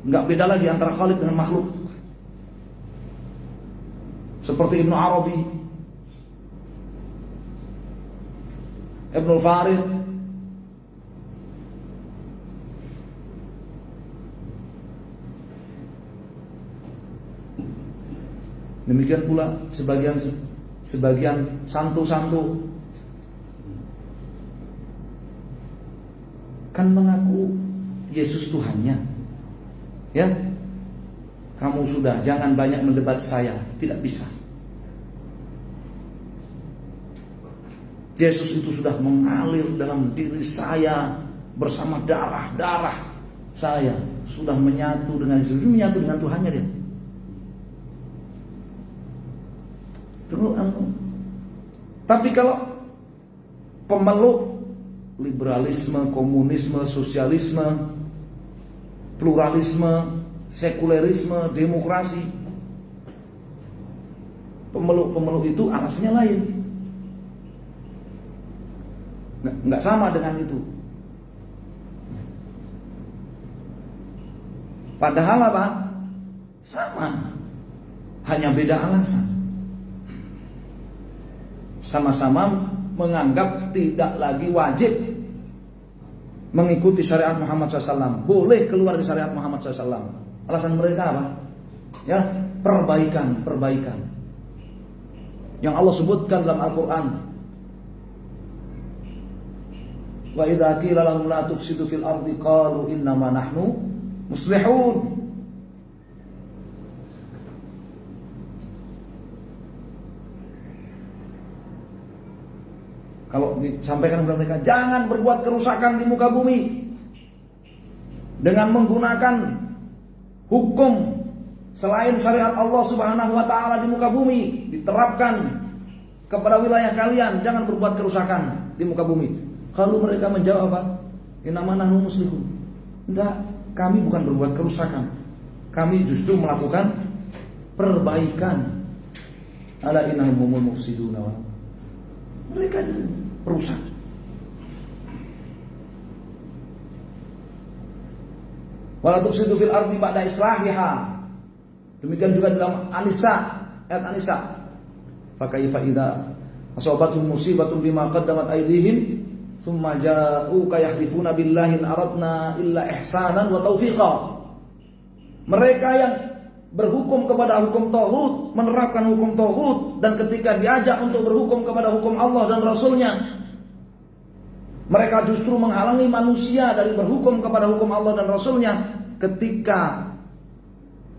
Enggak beda lagi antara khalik dengan makhluk. Seperti Ibnu Arabi, Ibnu Farid, demikian pula sebagian santu-santu kan mengaku Yesus Tuhannya. Ya, kamu sudah jangan banyak mendebat saya, tidak bisa. Yesus itu sudah mengalir dalam diri saya bersama darah-darah saya, sudah menyatu dengan Yesus, menyatu dengan Tuhannya dia. Tapi kalau pemeluk liberalisme, komunisme, sosialisme, pluralisme, sekulerisme, demokrasi, pemeluk itu alasannya lain, nggak sama dengan itu. Padahal apa? Sama, hanya beda alasan. Sama-sama menganggap tidak lagi wajib mengikuti syariat Muhammad SAW, boleh keluar dari syariat Muhammad SAW. Alasan mereka apa? Ya, perbaikan. Yang Allah sebutkan dalam Al-Quran. Wa idza qila lahum la tufsidu fil ardi qalu innama nahnu muslihun. Kalau disampaikan kepada mereka, jangan berbuat kerusakan di muka bumi dengan menggunakan hukum selain syariat Allah Subhanahu wa taala di muka bumi, diterapkan kepada wilayah kalian, jangan berbuat kerusakan di muka bumi. Kalau mereka menjawab apa? Innama nahnu muslihun. Enggak, kami bukan berbuat kerusakan. Kami justru melakukan perbaikan. Ala innahum humul mufsiduna. Mereka perusak. Wala tufsidu fil ardi ba'da islahiha. Demikian juga dalam An-Nisa, ayat An-Nisa. Fa kaifa idza asabatuhum musibatun bima qaddamat aydihim thumma ja'uka yahlifuna billahi in aradna illa ihsanan wa taufiqa. Mereka yang berhukum kepada hukum tauhid, menerapkan hukum tauhid, dan ketika diajak untuk berhukum kepada hukum Allah dan Rasulnya, mereka justru menghalangi manusia dari berhukum kepada hukum Allah dan Rasulnya. Ketika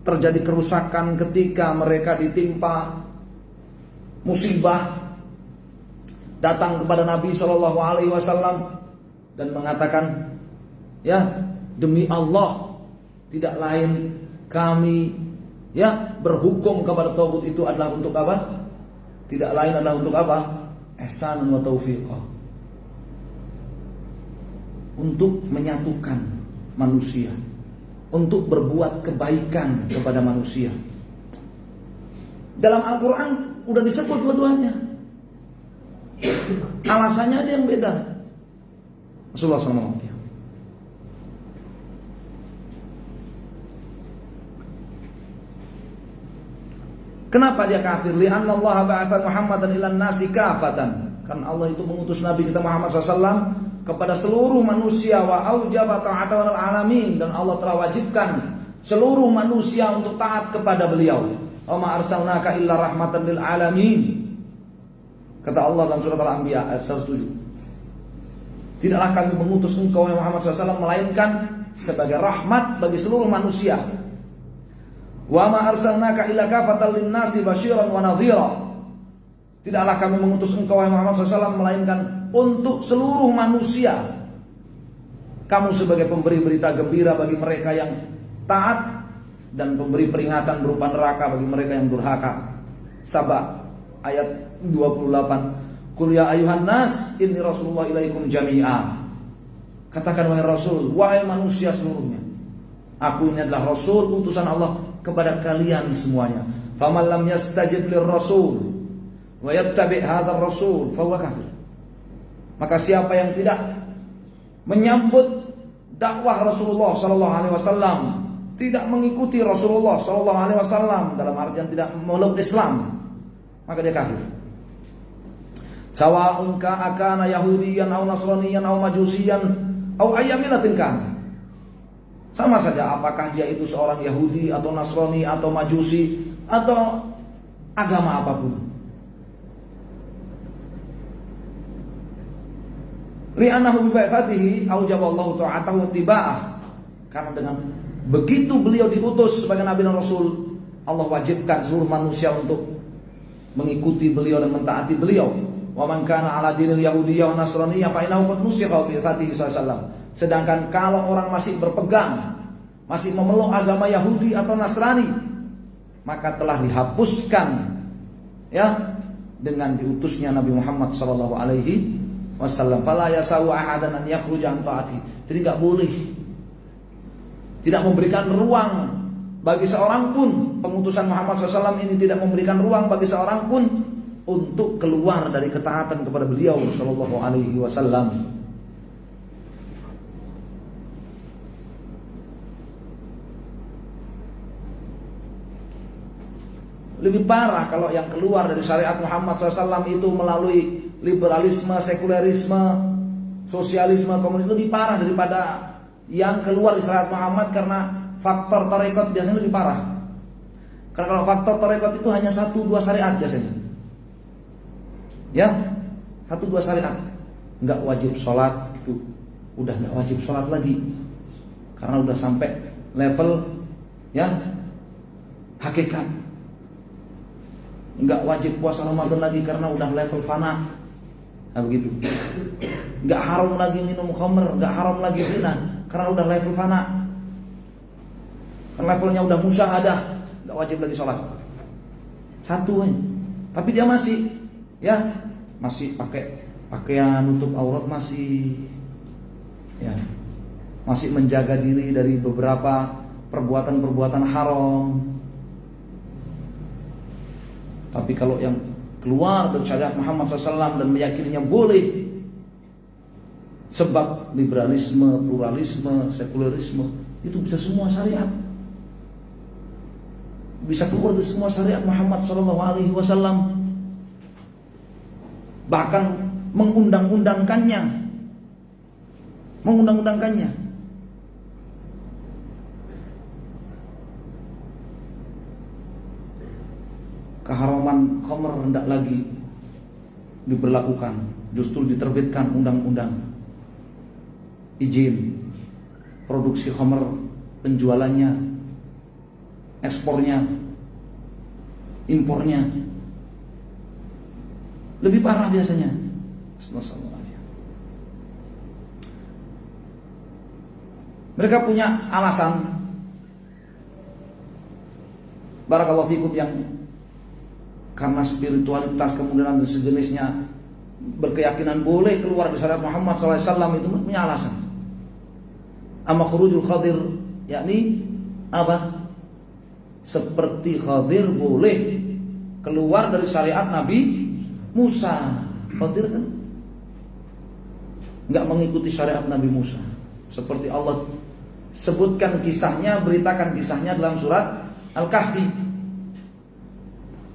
terjadi kerusakan, ketika mereka ditimpa musibah, datang kepada Nabi SAW dan mengatakan, ya demi Allah, tidak lain kami berhukum kepada tauhid itu adalah untuk apa? Tidak lain adalah untuk apa? Ihsan wa taufiqah. Untuk menyatukan manusia, untuk berbuat kebaikan kepada manusia. Dalam Al-Quran udah disebut dua-duanya. Alasannya ada yang beda. Rasulullah SAW. Kenapa dia kafir? Li'anna Allah ba'atha Muhammadan ilan nasi kafatan. Karena Allah itu mengutus Nabi kita Muhammad SAW kepada seluruh manusia, wa aujaba ta'ata wal alamin, dan Allah telah wajibkan seluruh manusia untuk taat kepada beliau. Wa ma arsalnaka illa rahmatan lil alamin. Kata Allah dalam surat Al-Anbiya ayat 107. Tidaklah kami mengutus engkau ya Muhammad SAW melainkan sebagai rahmat bagi seluruh manusia. Wa ma arsalnaka illa kafatan lin-nasi basyiran wa nadhira. Tidaklah kami mengutus engkau wahai Muhammad SAW melainkan untuk seluruh manusia. Kamu sebagai pemberi berita gembira bagi mereka yang taat dan pemberi peringatan berupa neraka bagi mereka yang durhaka. Saba ayat 28. Qul ya ayuhan nas inni rasulullah ilaikum jami'a. Katakan wahai Rasul, wahai manusia seluruhnya, aku ini adalah Rasul utusan Allah kepada kalian semuanya. Faman lam yastajib lirrasul wa yattabi' hadzal rasul fa huwa kafir. Maka siapa yang tidak menyambut dakwah Rasulullah sallallahu alaihi wasallam, tidak mengikuti Rasulullah sallallahu alaihi wasallam dalam artian tidak memeluk Islam, maka dia kafir. Sawa'un kana yahudiyan aw nasraniyan aw majusiyan aw ayyamilatin kana. Sama saja apakah dia itu seorang Yahudi atau Nasrani atau Majusi atau agama apapun. Li'annahu bi ba'athatihi aujaballahu ta'atahu tiba'ah. Karena dengan begitu beliau diutus sebagai Nabi dan Rasul, Allah wajibkan seluruh manusia untuk mengikuti beliau dan mentaati beliau. Wa man kana 'ala dinil yahudiyyah wa nasraniyyah fa innahu qad nusikha bi ba'athatihi sallallahu alaihi wasallam. Sedangkan kalau orang masih berpegang, masih memeluk agama Yahudi atau Nasrani, maka telah dihapuskan dengan diutusnya Nabi Muhammad sallallahu alaihi wasallam. Fala yasau ahadan an yakhruja an taati. Jadi enggak boleh, tidak memberikan ruang bagi seorang pun, pengutusan Muhammad SAW ini tidak memberikan ruang bagi seorang pun untuk keluar dari ketaatan kepada beliau sallallahu alaihi wasallam. Lebih parah kalau yang keluar dari syariat Muhammad SAW itu melalui liberalisme, sekulerisme, sosialisme, komunisme, lebih parah daripada yang keluar dari syariat Muhammad karena faktor tarekat biasanya lebih parah. Karena kalau faktor tarekat itu hanya 1-2 syariat biasanya. Ya, 1-2 syariat. Enggak wajib sholat gitu. Udah enggak wajib sholat lagi. Karena udah sampai level hakikat. Enggak wajib puasa Ramadan lagi karena udah level fana. Nah begitu. Enggak haram lagi minum khamr, enggak haram lagi zina karena udah level fana. Karena levelnya udah musyahadah, enggak wajib lagi sholat. Satu aja. Tapi dia masih masih pakai pakaian nutup aurat, masih masih menjaga diri dari beberapa perbuatan-perbuatan haram. Tapi kalau yang keluar dari syariat Muhammad SAW dan meyakininya boleh, sebab liberalisme, pluralisme, sekulerisme itu bisa semua syariat, bisa keluar dari semua syariat Muhammad SAW, bahkan mengundang-undangkannya. keharaman khamr hendak lagi diberlakukan, justru diterbitkan undang-undang izin produksi khamr, penjualannya, ekspornya, impornya. Lebih parah biasanya. Mereka punya alasan, barakallahu fikum, yang karena spiritualitas kemudian dan sejenisnya berkeyakinan boleh keluar dari syariat Muhammad SAW, itu punya alasan. Amma khurujul Khadir, yakni apa? Seperti Khadir boleh keluar dari syariat Nabi Musa. Khadir kan nggak mengikuti syariat Nabi Musa, seperti Allah sebutkan kisahnya, beritakan kisahnya dalam surat Al-Kahfi.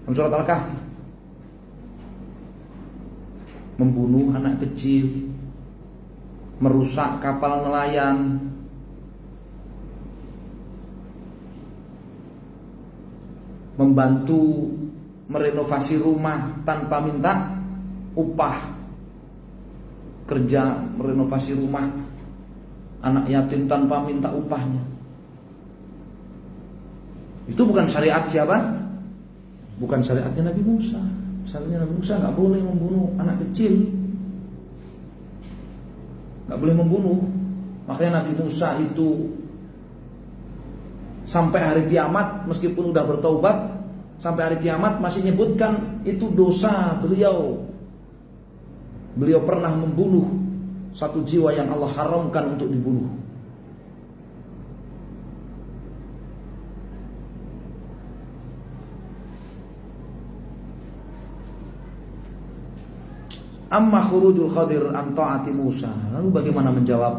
Dalam surat Al-Kahfi, membunuh anak kecil, merusak kapal nelayan, membantu merenovasi rumah tanpa minta upah, kerja merenovasi rumah anak yatim tanpa minta upahnya. Itu bukan syariat siapa? Bukan syariatnya Nabi Musa. Syariatnya Nabi Musa nggak boleh membunuh anak kecil, nggak boleh membunuh. Makanya Nabi Musa itu sampai hari kiamat, meskipun udah bertaubat, sampai hari kiamat masih nyebutkan itu dosa beliau. Beliau pernah membunuh satu jiwa yang Allah haramkan untuk dibunuh. Amma khurujul Khadir an ta'ati Musa. Lalu bagaimana menjawab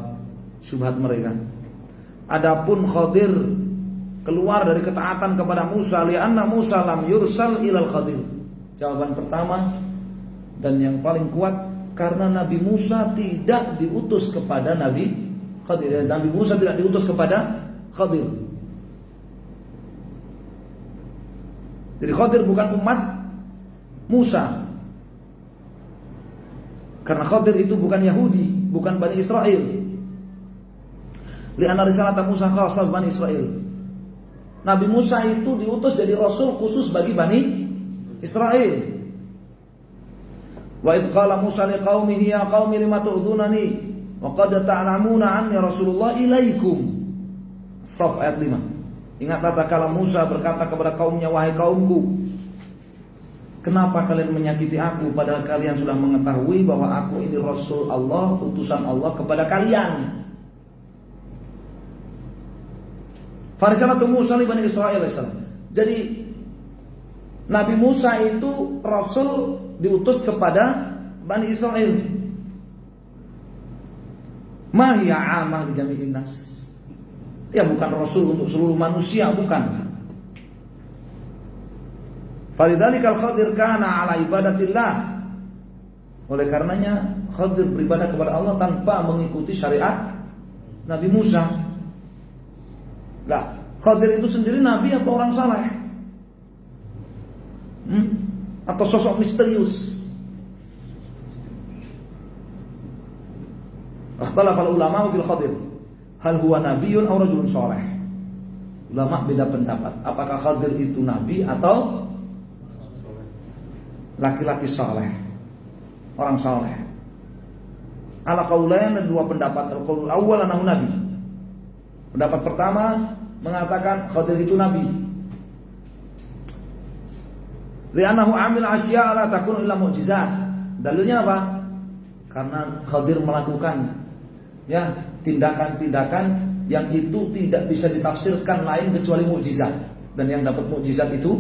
syubhat mereka? Adapun Khadir keluar dari ketaatan kepada Musa, li'anna Musa lam yursal ilal Khadir. Jawaban pertama dan yang paling kuat, karena Nabi Musa tidak diutus kepada Nabi Khadir. Nabi Musa tidak diutus kepada Khadir. Jadi Khadir bukan umat Musa, karena Khadir itu bukan Yahudi, bukan Bani Israel. Li'anna risalata Musa khassah Bani Israel. Nabi Musa itu diutus jadi rasul khusus bagi Bani Israel. Wa idh qala Musa liqaumihi ya qaumi lima tu'dhunani wa qad ta'lamuna anni Rasulullah ilaikum. Shaf ayat 5. Ingat tatkala Musa berkata kepada kaumnya, wahai kaumku, kenapa kalian menyakiti aku padahal kalian sudah mengetahui bahwa aku ini Rasul Allah, utusan Allah kepada kalian. Farisalatu Musa li Bani Israil. Jadi Nabi Musa itu Rasul diutus kepada Bani Israel. Ma hiya amah li jami'in nas. Ya bukan Rasul untuk seluruh manusia, bukan. Falidzalikal Khadir kana ala ibadatillah. Oleh karenanya Khadir beribadah kepada Allah tanpa mengikuti syariat Nabi Musa. Nah, Khadir itu sendiri nabi apa orang saleh? Atau sosok misterius? Ikhtalafa ulama fil Khadir, hal huwa nabiyyun aw rajulun saleh. Ulama beda pendapat, apakah Khadir itu nabi atau laki-laki saleh, orang saleh. Ala qaulain, ada dua pendapat. Al-qaul awwal anahu nabi. Pendapat pertama mengatakan Khadir itu nabi. Li'annahu amil asya' la takunu illa mu'jizat. Dalilnya apa? Karena Khadir melakukan tindakan-tindakan yang itu tidak bisa ditafsirkan lain kecuali mukjizat, dan yang dapat mukjizat itu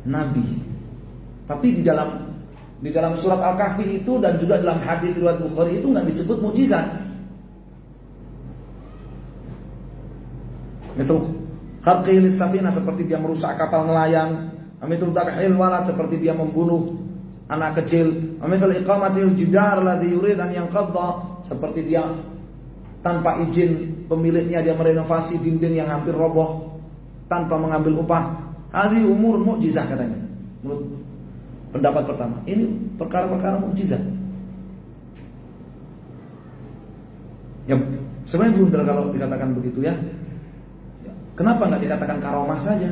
nabi. Tapi di dalam surat Al-Kahfi itu dan juga dalam hadis riwayat Bukhari itu nggak disebut mukjizat. Misal kharqil safina, seperti dia merusak kapal nelayan. Misal dabhil walad, seperti dia membunuh anak kecil. Misal iqamatil jidar ladzi yurid an yanqadha, seperti dia tanpa izin pemiliknya dia merenovasi dinding yang hampir roboh tanpa mengambil upah. Hadhihi umur mukjizah katanya. menurut pendapat pertama. Ini perkara-perkara mukjizat. Ya, sebenarnya blunder kalau dikatakan begitu ya. Kenapa nggak dikatakan karomah saja?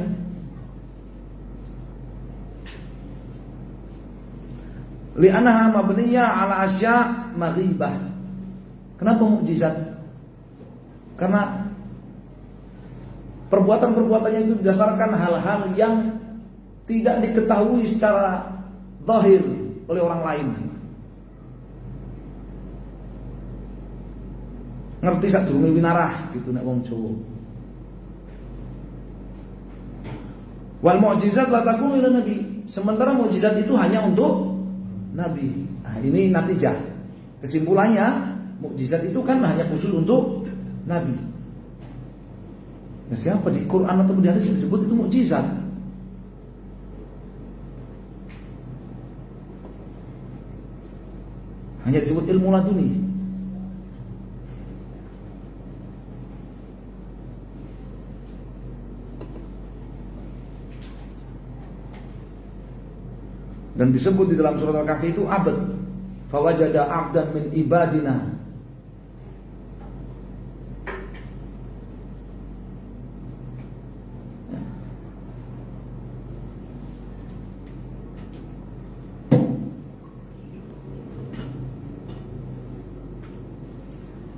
Li'annaha mabniyah ala asya' maghibah. Kenapa mukjizat? Karena perbuatan-perbuatannya itu berdasarkan hal-hal yang tidak diketahui secara zahir oleh orang lain. Ngerti sak durunge winarah gitu nek wong Jawa. Wal mu'jizat la takunu ila nabi. Sementara mukjizat itu hanya untuk nabi. Nah, ini natijah. Kesimpulannya, mukjizat itu kan hanya khusus untuk nabi. Nah, siapa di Quran atau di hadis disebut itu mukjizat? Hanya disebut ilmu laduni. Dan disebut di dalam surat Al-Kahfi itu abad. Fawajada abdan min ibadina.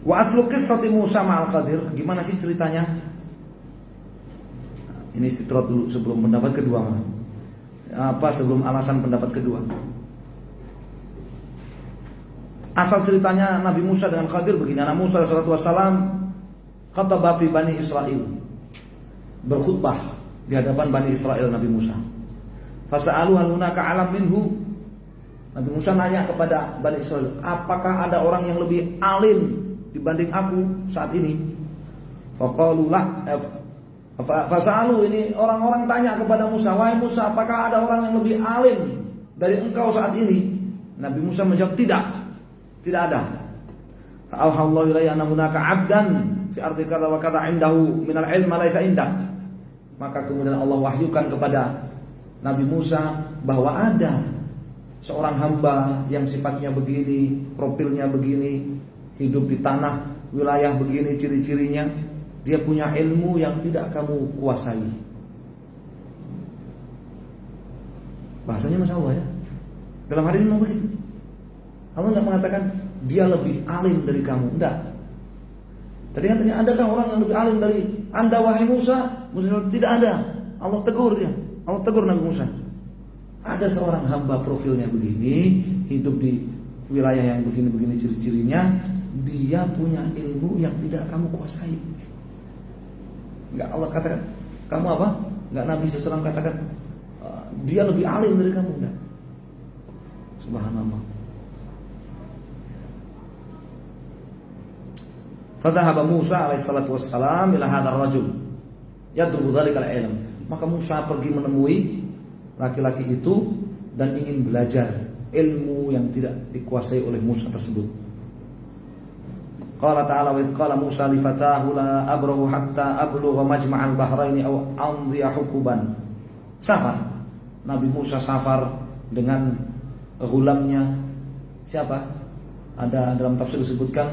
Wa aslu qissati Musa ma'al Khadir. Gimana sih ceritanya? Ini istidrak dulu sebelum pendapat kedua. Sebelum alasan pendapat kedua. Asal ceritanya Nabi Musa dengan Khadir begini. Nabi Musa sallallahu alaihi wasallam khataba fi Bani Israil, berkhutbah di hadapan Bani Israil Nabi Musa. Fasa'alu hal hunaka alam minhu. Nabi Musa nanya kepada Bani Israil, apakah ada orang yang lebih alim dibanding aku saat ini? Faqalu la. Fasa'alu, ini orang-orang tanya kepada Musa, wahai Musa, apakah ada orang yang lebih alim dari engkau saat ini? Nabi Musa menjawab, tidak ada. Alhamdulillah ya hunaka 'abdan fi ardi kadza wa kadza indahu minal ilm ma laysa indak. Maka kemudian Allah wahyukan kepada Nabi Musa bahwa ada seorang hamba yang sifatnya begini, profilnya begini, hidup di tanah, wilayah begini ciri-cirinya. Dia punya ilmu yang tidak kamu kuasai. Bahasanya Masya Allah ya. Dalam hadis memang begitu. Allah nggak mengatakan dia lebih alim dari kamu, enggak. Tadi katanya adakah orang yang lebih alim dari anda wahai Musa? Musa tidak ada. Allah tegur dia. Allah tegur Nabi Musa. Ada seorang hamba profilnya begini, hidup di wilayah yang begini-begini ciri-cirinya. Dia punya ilmu yang tidak kamu kuasai. Enggak Allah katakan kamu apa? Enggak Nabi SAW katakan dia lebih alim dari kamu, enggak. Subhanallah. Fadhahaba Musa alaihissalatu wassalam ila hadzal rajul yadrubu dzalikal ilm. Maka Musa pergi menemui laki-laki itu dan ingin belajar ilmu yang tidak dikuasai oleh Musa tersebut. Qala ta'ala wa idh qala Musa li fatahu la abrahu hatta ablugha majma'al bahraini aw amdiya hukuban. Safar. Nabi Musa safar dengan ghulamnya. Siapa? Ada dalam tafsir disebutkan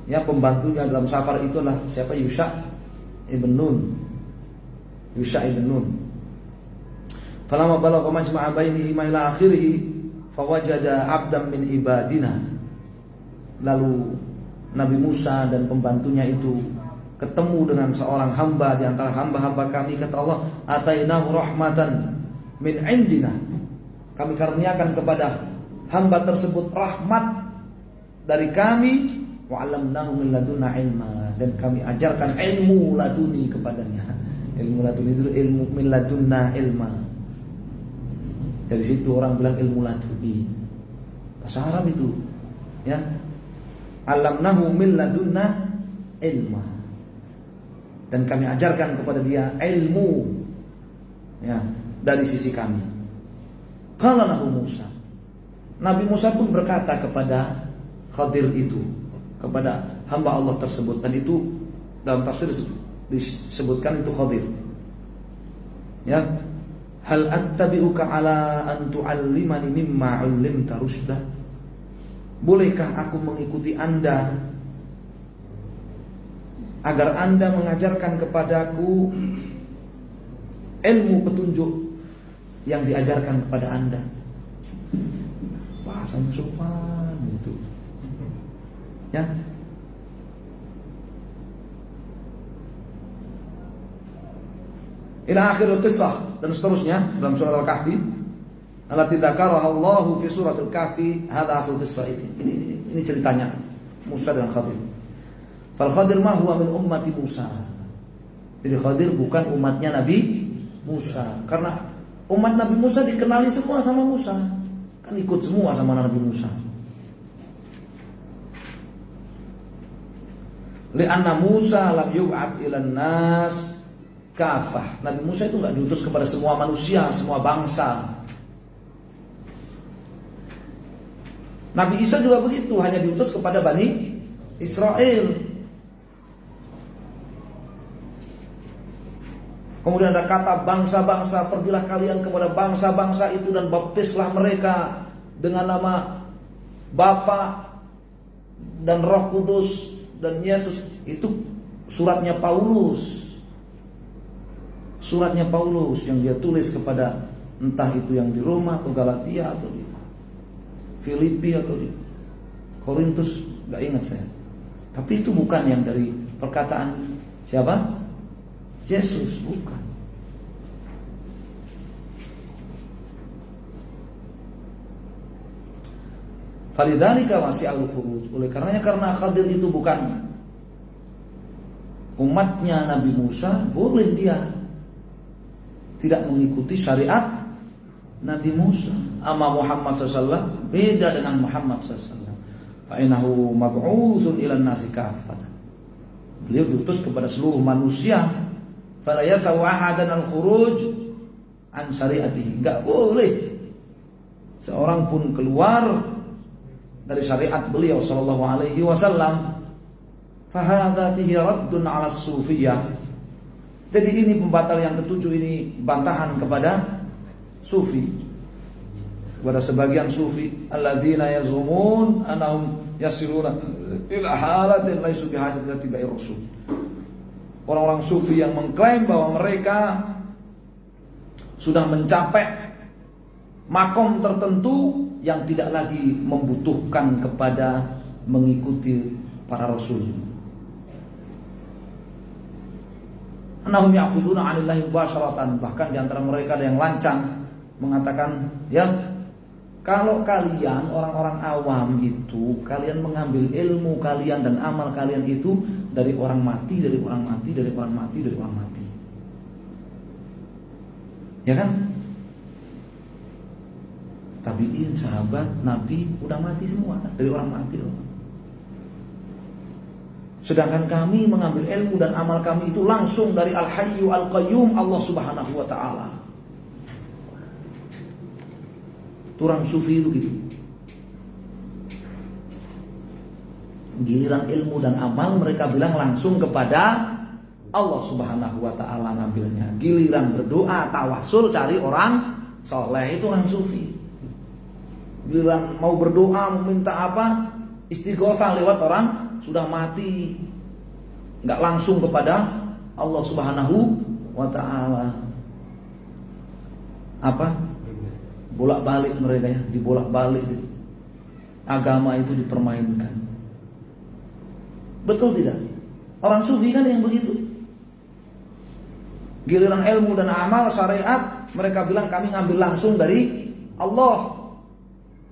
ya pembantunya dalam safar itu adalah siapa? Yusha ibn Nun. Yusha ibn Nun. Falamma balagha majma'a bainihi ma ila akhirih fawajada 'abdan min ibadina. Lalu Nabi Musa dan pembantunya itu ketemu dengan seorang hamba di antara hamba-hamba kami. Kata Allah, atainahu rahmatan min indina. Kami karuniakan kepada hamba tersebut rahmat dari kami, wa 'allamnahu min ladunna ilma, dan kami ajarkan ilmu laduni kepadanya. Ilmu laduni itu ilmu min ladunna ilma. Dari situ orang bilang ilmu laduni. Bahasa Arab itu, ya. 'Allamnahu min ladunna ilma, dan kami ajarkan kepada dia ilmu, ya, dari sisi kami. Qala lahu Musa. Nabi Musa pun berkata kepada Khadir itu, kepada hamba Allah tersebut, dan itu dalam tafsir disebutkan itu Khadir. Ya. Hal attabi'uka ala an tu'allimani mimma 'ullimta rusyda? Bolehkah aku mengikuti Anda agar Anda mengajarkan kepadaku ilmu petunjuk yang diajarkan kepada Anda? Bahasanya sopan gitu. Ya. Ila akhir qissah, dan seterusnya dalam surat Al-Kahfi. Allati dzakaraha Allahu fi surat Al-Kahfi, hada asal qissah ini ceritanya Musa dan Khadir. Fal Khadir ma huwa min ummati Musa. Jadi Khadir bukan umatnya Nabi Musa, karena umat Nabi Musa dikenali semua sama Musa. Kan ikut semua sama Nabi Musa. Li'anna Musa lam yub'ats ilan nas kafah. Nabi Musa itu enggak diutus kepada semua manusia, semua bangsa. Nabi Isa juga begitu, hanya diutus kepada Bani Israel. Kemudian ada kata bangsa-bangsa, pergilah kalian kepada bangsa-bangsa itu dan baptislah mereka dengan nama Bapa dan Roh Kudus dan Yesus. Itu suratnya Paulus. Suratnya Paulus yang dia tulis kepada entah itu yang di Roma atau Galatia atau di Filipi atau di Korintus, gak ingat saya. Tapi itu bukan yang dari perkataan siapa? Yesus, bukan. Falidzalika wasi'al khuruj. Oleh karenanya, karena Khadir itu bukan umatnya Nabi Musa, boleh dia tidak mengikuti syariat Nabi Musa. Amma Muhammad SAW beda dengan Muhammad SAW. Fa'inahu mab'utsun ilan nasi kaffatan. Beliau diutus kepada seluruh manusia. Fala yasaw ahadan al-khuruj an syariatihi. Enggak boleh seorang pun keluar dari syariat beliau sallallahu alaihi wasallam. Fa hadza fihi raddun 'ala as-sufiyyah. Jadi ini pembatal yang ketujuh, ini bantahan kepada sufi, kepada sebagian sufi alladzina yazumun annahum yasiruna ila halatin laisu bihajatin ila tibai rasul. Orang-orang sufi yang mengklaim bahwa mereka sudah mencapai makom tertentu yang tidak lagi membutuhkan kepada mengikuti para rasul. Annahum ya'khuduna 'anillahi mubasharatan. Bahkan di antara mereka ada yang lancang mengatakan, ya, kalau kalian orang-orang awam itu, kalian mengambil ilmu kalian dan amal kalian itu dari orang mati, dari orang mati, dari orang mati, dari orang mati. Ya kan? Tabi'in, sahabat, Nabi udah mati semua kan? Dari orang mati loh. Sedangkan kami mengambil ilmu dan amal kami itu langsung dari Al-Hayyu Al-Qayyum, Allah Subhanahu wa ta'ala. Turang sufi itu gitu. Giliran ilmu dan amal mereka bilang langsung kepada Allah Subhanahu wa ta'ala ngambilnya. Giliran berdoa, tawasul, cari orang soleh, itu orang sufi. Giliran mau berdoa, meminta apa, istighosah lewat orang sudah mati, nggak langsung kepada Allah Subhanahu wa ta'ala. Apa? Bolak-balik mereka ya, dibolak-balik. Agama itu dipermainkan. Betul tidak? Orang sufi kan yang begitu. Giliran ilmu dan amal syariat, mereka bilang kami ngambil langsung dari Allah.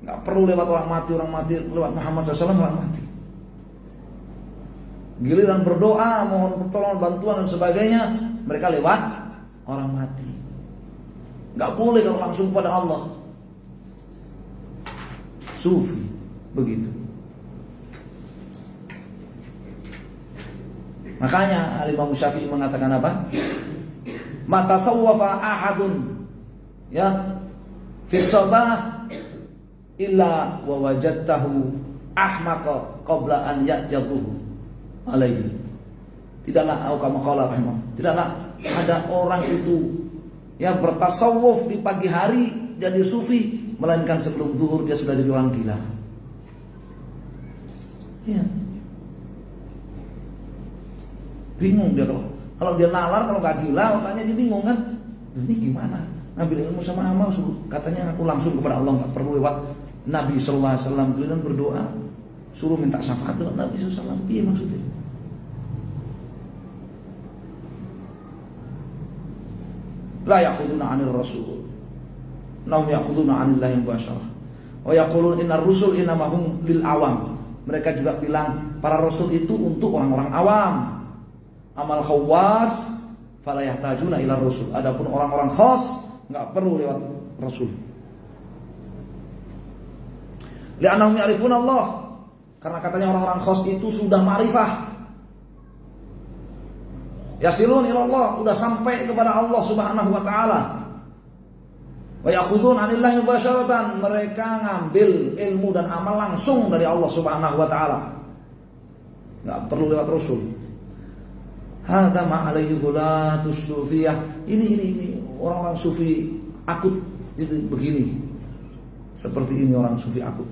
Nggak perlu lewat orang mati, lewat Muhammad SAW orang mati. Giliran berdoa, mohon pertolongan, bantuan dan sebagainya, mereka lewat orang mati. Gak boleh kalau langsung pada Allah. Sufi begitu. Makanya Imam Syafi'i mengatakan apa? Mata sawwafa ahadun ya fi sabah illa wa wajadtahu ahmaqa qabla an ya'jatuhu alaihi. Tidaklah ada orang itu ya bertasawuf di pagi hari jadi sufi, melainkan sebelum zuhur dia sudah jadi orang gila. Ya. Bingung dia kalau dia nalar, kalau gak gila otaknya dia bingung kan. Ini gimana? Ngambil ilmu sama amal, katanya aku langsung kepada Allah, nggak perlu lewat Nabi Sallallahu Alaihi Wasallam. Kemudian berdoa, suruh minta syafaat dengan Nabi Sallallahu Alaihi Wasallam. Iya maksudnya. La yakhuduna 'anil rasul, nahum yakhuduna 'anillahi mubasyarah. Wa yaqulun innar rusul innamahum lil awam. Mereka juga bilang para rasul itu untuk orang-orang awam. Amal khawas fala yahtajuna ila rasul. Adapun orang-orang khas enggak perlu lewat rasul. Li'annahum ya'rifuna Allah. Karena katanya orang-orang khas itu sudah ma'rifah. Yasilun ila Allah, sudah sampai kepada Allah Subhanahu wa taala. Wa ya'khudun 'anillahi mubasyaratan. Mereka ngambil ilmu dan amal langsung dari Allah Subhanahu wa taala. Enggak perlu lewat rasul. Hadza ma alaihi ghulatus sufiyah. Ini orang-orang sufi akut itu begini. Seperti ini orang sufi akut.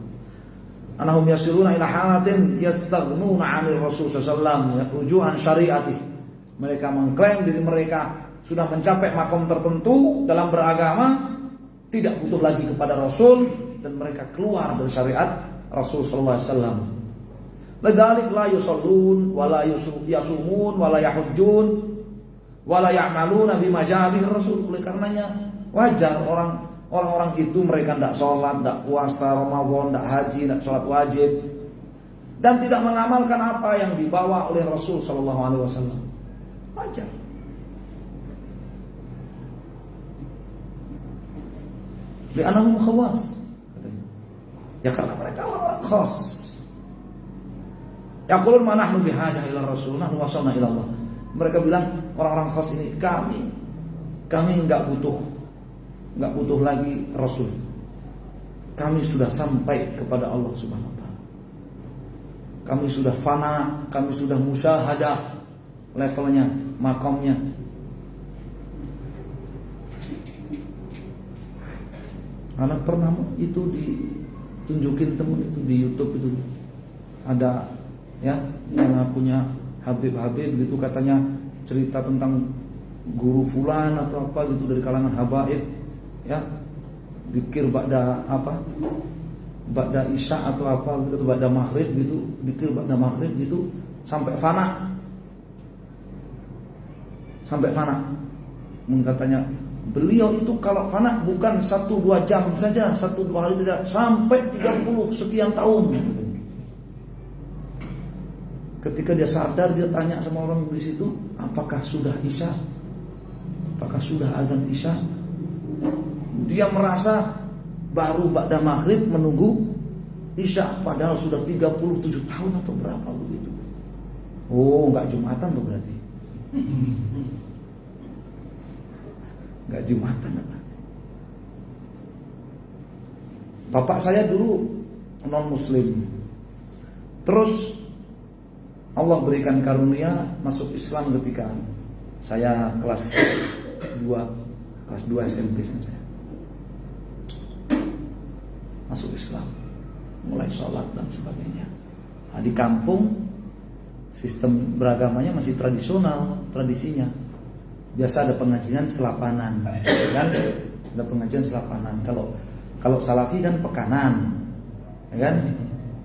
Anahum yasiruna ila halatin yastaghnuna 'anil rasul sallallahu alaihi wasallam, yakhruju an syari'atih. Mereka mengklaim diri mereka sudah mencapai makom tertentu dalam beragama, tidak butuh lagi kepada rasul, dan mereka keluar dari syariat Rasul sallallahu alaihi wasallam. Lidzalik la yusallun wa la yasumun wa la yahujjun wa la ya'maluna bima ja'a bihi rasul. Oleh karenanya wajar orang-orang itu mereka tidak sholat, tidak puasa Ramadan, tidak haji, tidak sholat wajib, dan tidak mengamalkan apa yang dibawa oleh Rasul sallallahu alaihi wasallam. Wajar. Li'annahum khawas. Ya karena mereka orang-orang khas. Yaqulun ma nahnu bihajah ila rasul, nahnu wasalna ila Allah. Mereka bilang orang-orang khas ini kami enggak butuh lagi rasul. Kami sudah sampai kepada Allah Subhanahu wa taala. Kami sudah fana, kami sudah musyahadah levelnya, makamnya. Anak pernah itu ditunjukin temen itu di YouTube itu ada ya yang punya Habib gitu, katanya cerita tentang guru fulan atau apa gitu dari kalangan habaib ya, zikir ba'da isya atau apa gitu, ba'da maghrib gitu, zikir ba'da maghrib gitu sampai fana. Katanya beliau itu kalau fana bukan 1-2 jam saja, 1-2 hari saja, sampai 30 sekian tahun. Ketika dia sadar, dia tanya sama orang di situ, apakah sudah isya? Apakah sudah azan isya? Dia merasa baru ba'da maghrib menunggu isya, padahal sudah 37 tahun atau berapa begitu. Oh, enggak Jumatan tuh berarti. Enggak Jumatan apa? Bapak saya dulu non muslim. Terus Allah berikan karunia masuk Islam ketika saya kelas 2 SMP saya. Masuk Islam, mulai sholat dan sebagainya. Nah, di kampung sistem beragamanya masih tradisinya. Biasa ada pengajian selapanan, kan? Ada pengajian selapanan. Kalau salafi kan pekanan, ya kan?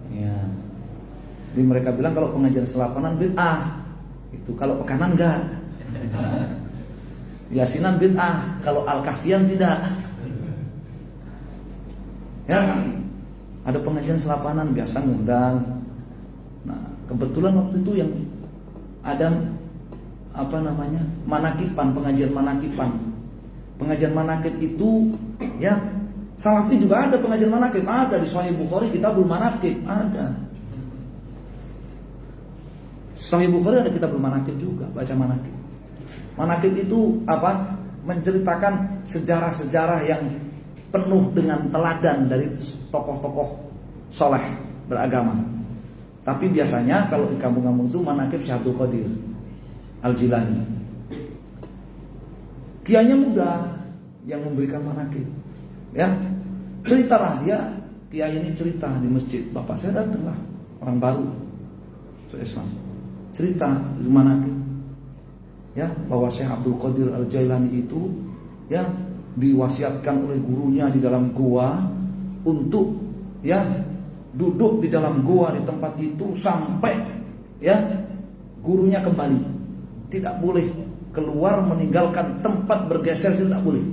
Ya. Jadi mereka bilang kalau pengajian selapanan bid'ah. Itu kalau pekanan enggak. Yasinan bid'ah, kalau al-kahfian tidak. Ya. Ada pengajian selapanan biasa ngundang. Nah, kebetulan waktu itu yang ada manakipan, pengajian manakipan. Pengajian manakib itu ya, salafi juga ada pengajian manakib, ada di Sahih Bukhari Kitabul Manakib, ada. Sahih Bukhari ada kitab manakib juga, baca manakib. Manakib itu apa? Menceritakan sejarah-sejarah yang penuh dengan teladan dari tokoh-tokoh saleh beragama. Tapi biasanya kalau di kampung-kampung itu manakib Syekh Abdul Qadir Al-Jilani. Kiainya muda, yang memberikan manakib. Ya, ceritalah dia, kiai ini cerita di masjid, bapak saya datanglah orang baru Islam, cerita di manakib. Ya, bahwa Syekh Abdul Qadir Al-Jailani itu ya diwasiatkan oleh gurunya di dalam gua untuk ya duduk di dalam gua di tempat itu sampai ya gurunya kembali. Tidak boleh keluar meninggalkan tempat bergeser, tidak boleh.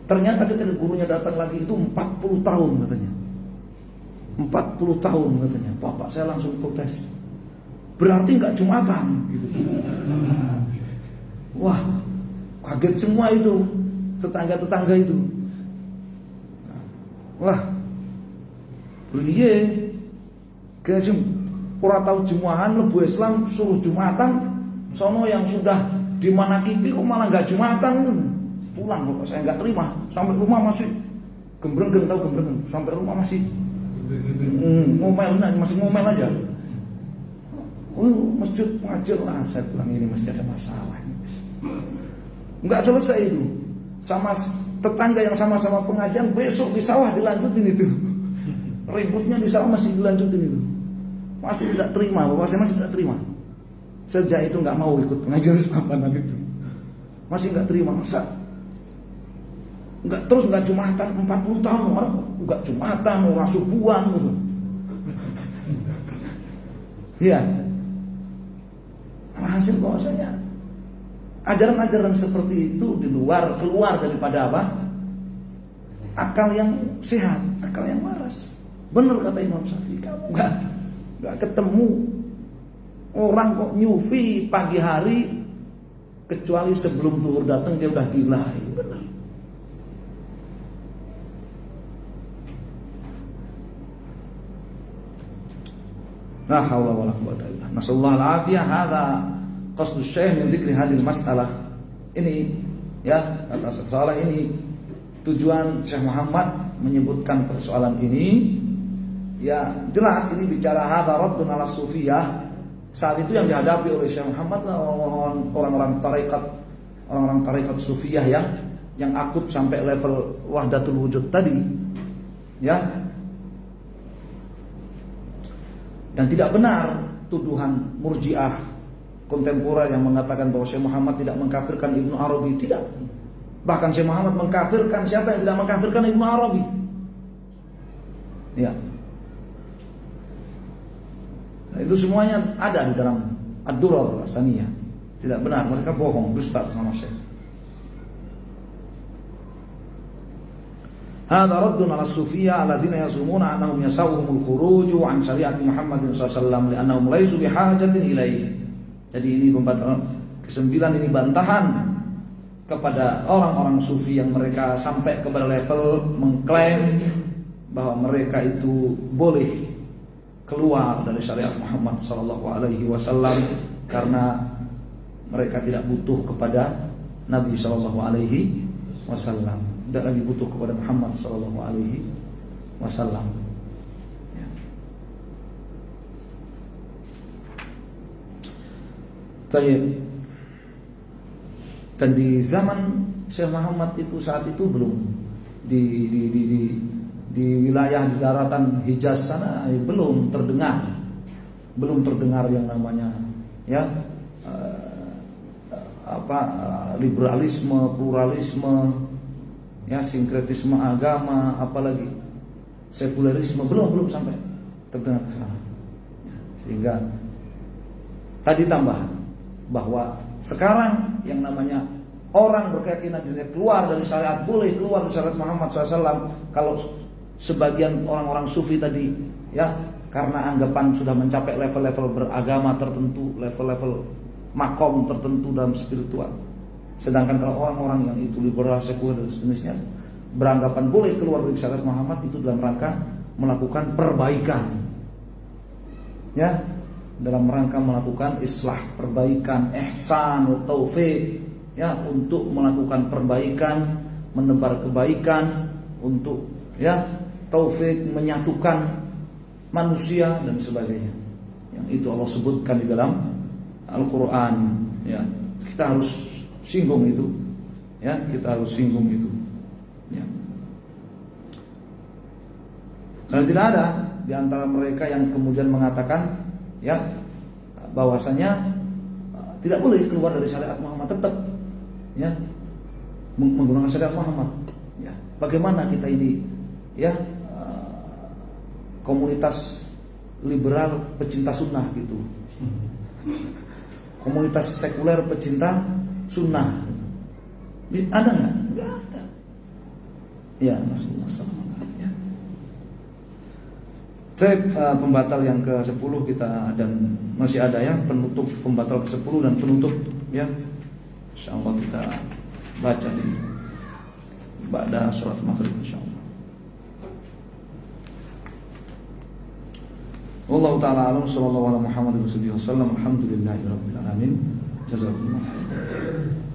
Ternyata ketika gurunya datang lagi itu 40 tahun katanya. 40 tahun katanya. Bapak saya langsung protes. Berarti nggak Jumatan gitu. Wah, kaget semua itu tetangga-tetangga itu. Wah, priye kesem ora tau Jumahan lebu Islam suruh Jumatan, sono yang sudah dimanakipi kok malah nggak Jumatan. Pulang kok saya nggak terima, sampai rumah masih gembreng, tahu gembreng, sampai rumah masih masih ngomel aja. Oh, masjid ngajar lah, saya bilang ini masjid ada masalah. Nggak selesai itu, sama tetangga yang sama-sama pengajian besok di sawah dilanjutin itu. Ributnya di sawah masih dilanjutin itu. Masih tidak terima, bapak saya masih tidak terima. Sejak itu nggak mau ikut pengajian Islam itu. Masih nggak terima, masa nggak Jumatan 40 tahun orang nggak Jumatan, orang subuhan gitu. Ya. Hasil bahwasanya ajaran-ajaran seperti itu keluar daripada apa? Akal yang sehat, akal yang waras. Benar kata Imam Syafi'i, kamu nggak ketemu orang kok nyufi pagi hari kecuali sebelum zuhur datang dia udah gila. Benar. La haula wala quwwata illa billah. Nasallahu al-afiyah. Hadza qasdus syekh min dzikri hadhihi masalah. Ini ya, kata salah ini tujuan Syekh Muhammad menyebutkan persoalan ini. Ya, jelas ini bicara hadza raddun ala sufiyah. Saat itu yang dihadapi oleh Syekh Muhammad orang-orang tarekat sufiyah yang akut sampai level wahdatul wujud tadi. Ya. Dan tidak benar tuduhan Murji'ah kontemporer yang mengatakan bahwa Syekh Muhammad tidak mengkafirkan Ibnu Arabi. Tidak. Bahkan Syekh Muhammad mengkafirkan siapa yang tidak mengkafirkan Ibnu Arabi. Ya. Nah, itu semuanya ada di dalam Ad-Durar As-Saniyah. Tidak benar, mereka bohong, dusta sama Syekh. Hadza raddun 'ala as-sufiyyah alladziina yasumuna annahum yasawhumul khuruju 'an syari'ati Muhammadin sallallahu alaihi wasallam li'annahum laysu bihajatin ilaihi. Jadi ini kesembilan ini bantahan kepada orang-orang sufi yang mereka sampai kepada level mengklaim bahwa mereka itu boleh keluar dari syariat Muhammad sallallahu alaihi wasallam karena mereka tidak butuh kepada Nabi sallallahu alaihi wasallam. Tidak lagi butuh kepada Muhammad sallallahu alaihi wasallam. Ya. Dan di zaman Syekh Muhammad itu saat itu belum di wilayah di daratan Hijaz sana belum terdengar yang namanya ya liberalisme, pluralisme, ya sinkretisme agama, apalagi sekulerisme belum sampai terdengar ke sana. Ya, sehingga tadi tambahan bahwa sekarang yang namanya orang berkeyakinan dirinya keluar dari syariat, boleh keluar dari syariat Muhammad SAW. Kalau sebagian orang-orang sufi tadi ya karena anggapan sudah mencapai level-level beragama tertentu, level-level makom tertentu dalam spiritual. Sedangkan kalau orang-orang yang itu liberal, sekuler dan sejenisnya beranggapan boleh keluar dari syariat Muhammad itu dalam rangka melakukan perbaikan. Ya, dalam rangka melakukan islah, perbaikan, ihsan, taufik, ya, untuk melakukan perbaikan, menebar kebaikan, untuk ya taufik menyatukan manusia dan sebagainya. Yang itu Allah sebutkan di dalam Al-Qur'an, ya. Kita harus singgung itu ya kita harus singgung itu. Ya. Karena tidak ada di antara mereka yang kemudian mengatakan ya bahwasanya tidak boleh keluar dari syariat Muhammad, tetap ya menggunakan syariat Muhammad. Ya, bagaimana kita ini ya komunitas liberal pecinta sunnah gitu, komunitas sekuler pecinta sunnah, ada nggak? Nggak ada. Ya, masalah. Ya. Pembatal yang ke-10 kita dan masih ada ya penutup pembatal ke-10 dan penutup ya. Insyaallah kita baca di ba'da surat Maghrib insyaallah. Wallahu ta'ala alam, sallallahu ala Muhammad wa sallam, alhamdulillahi rabbil alamin. Jazakumullah khairan.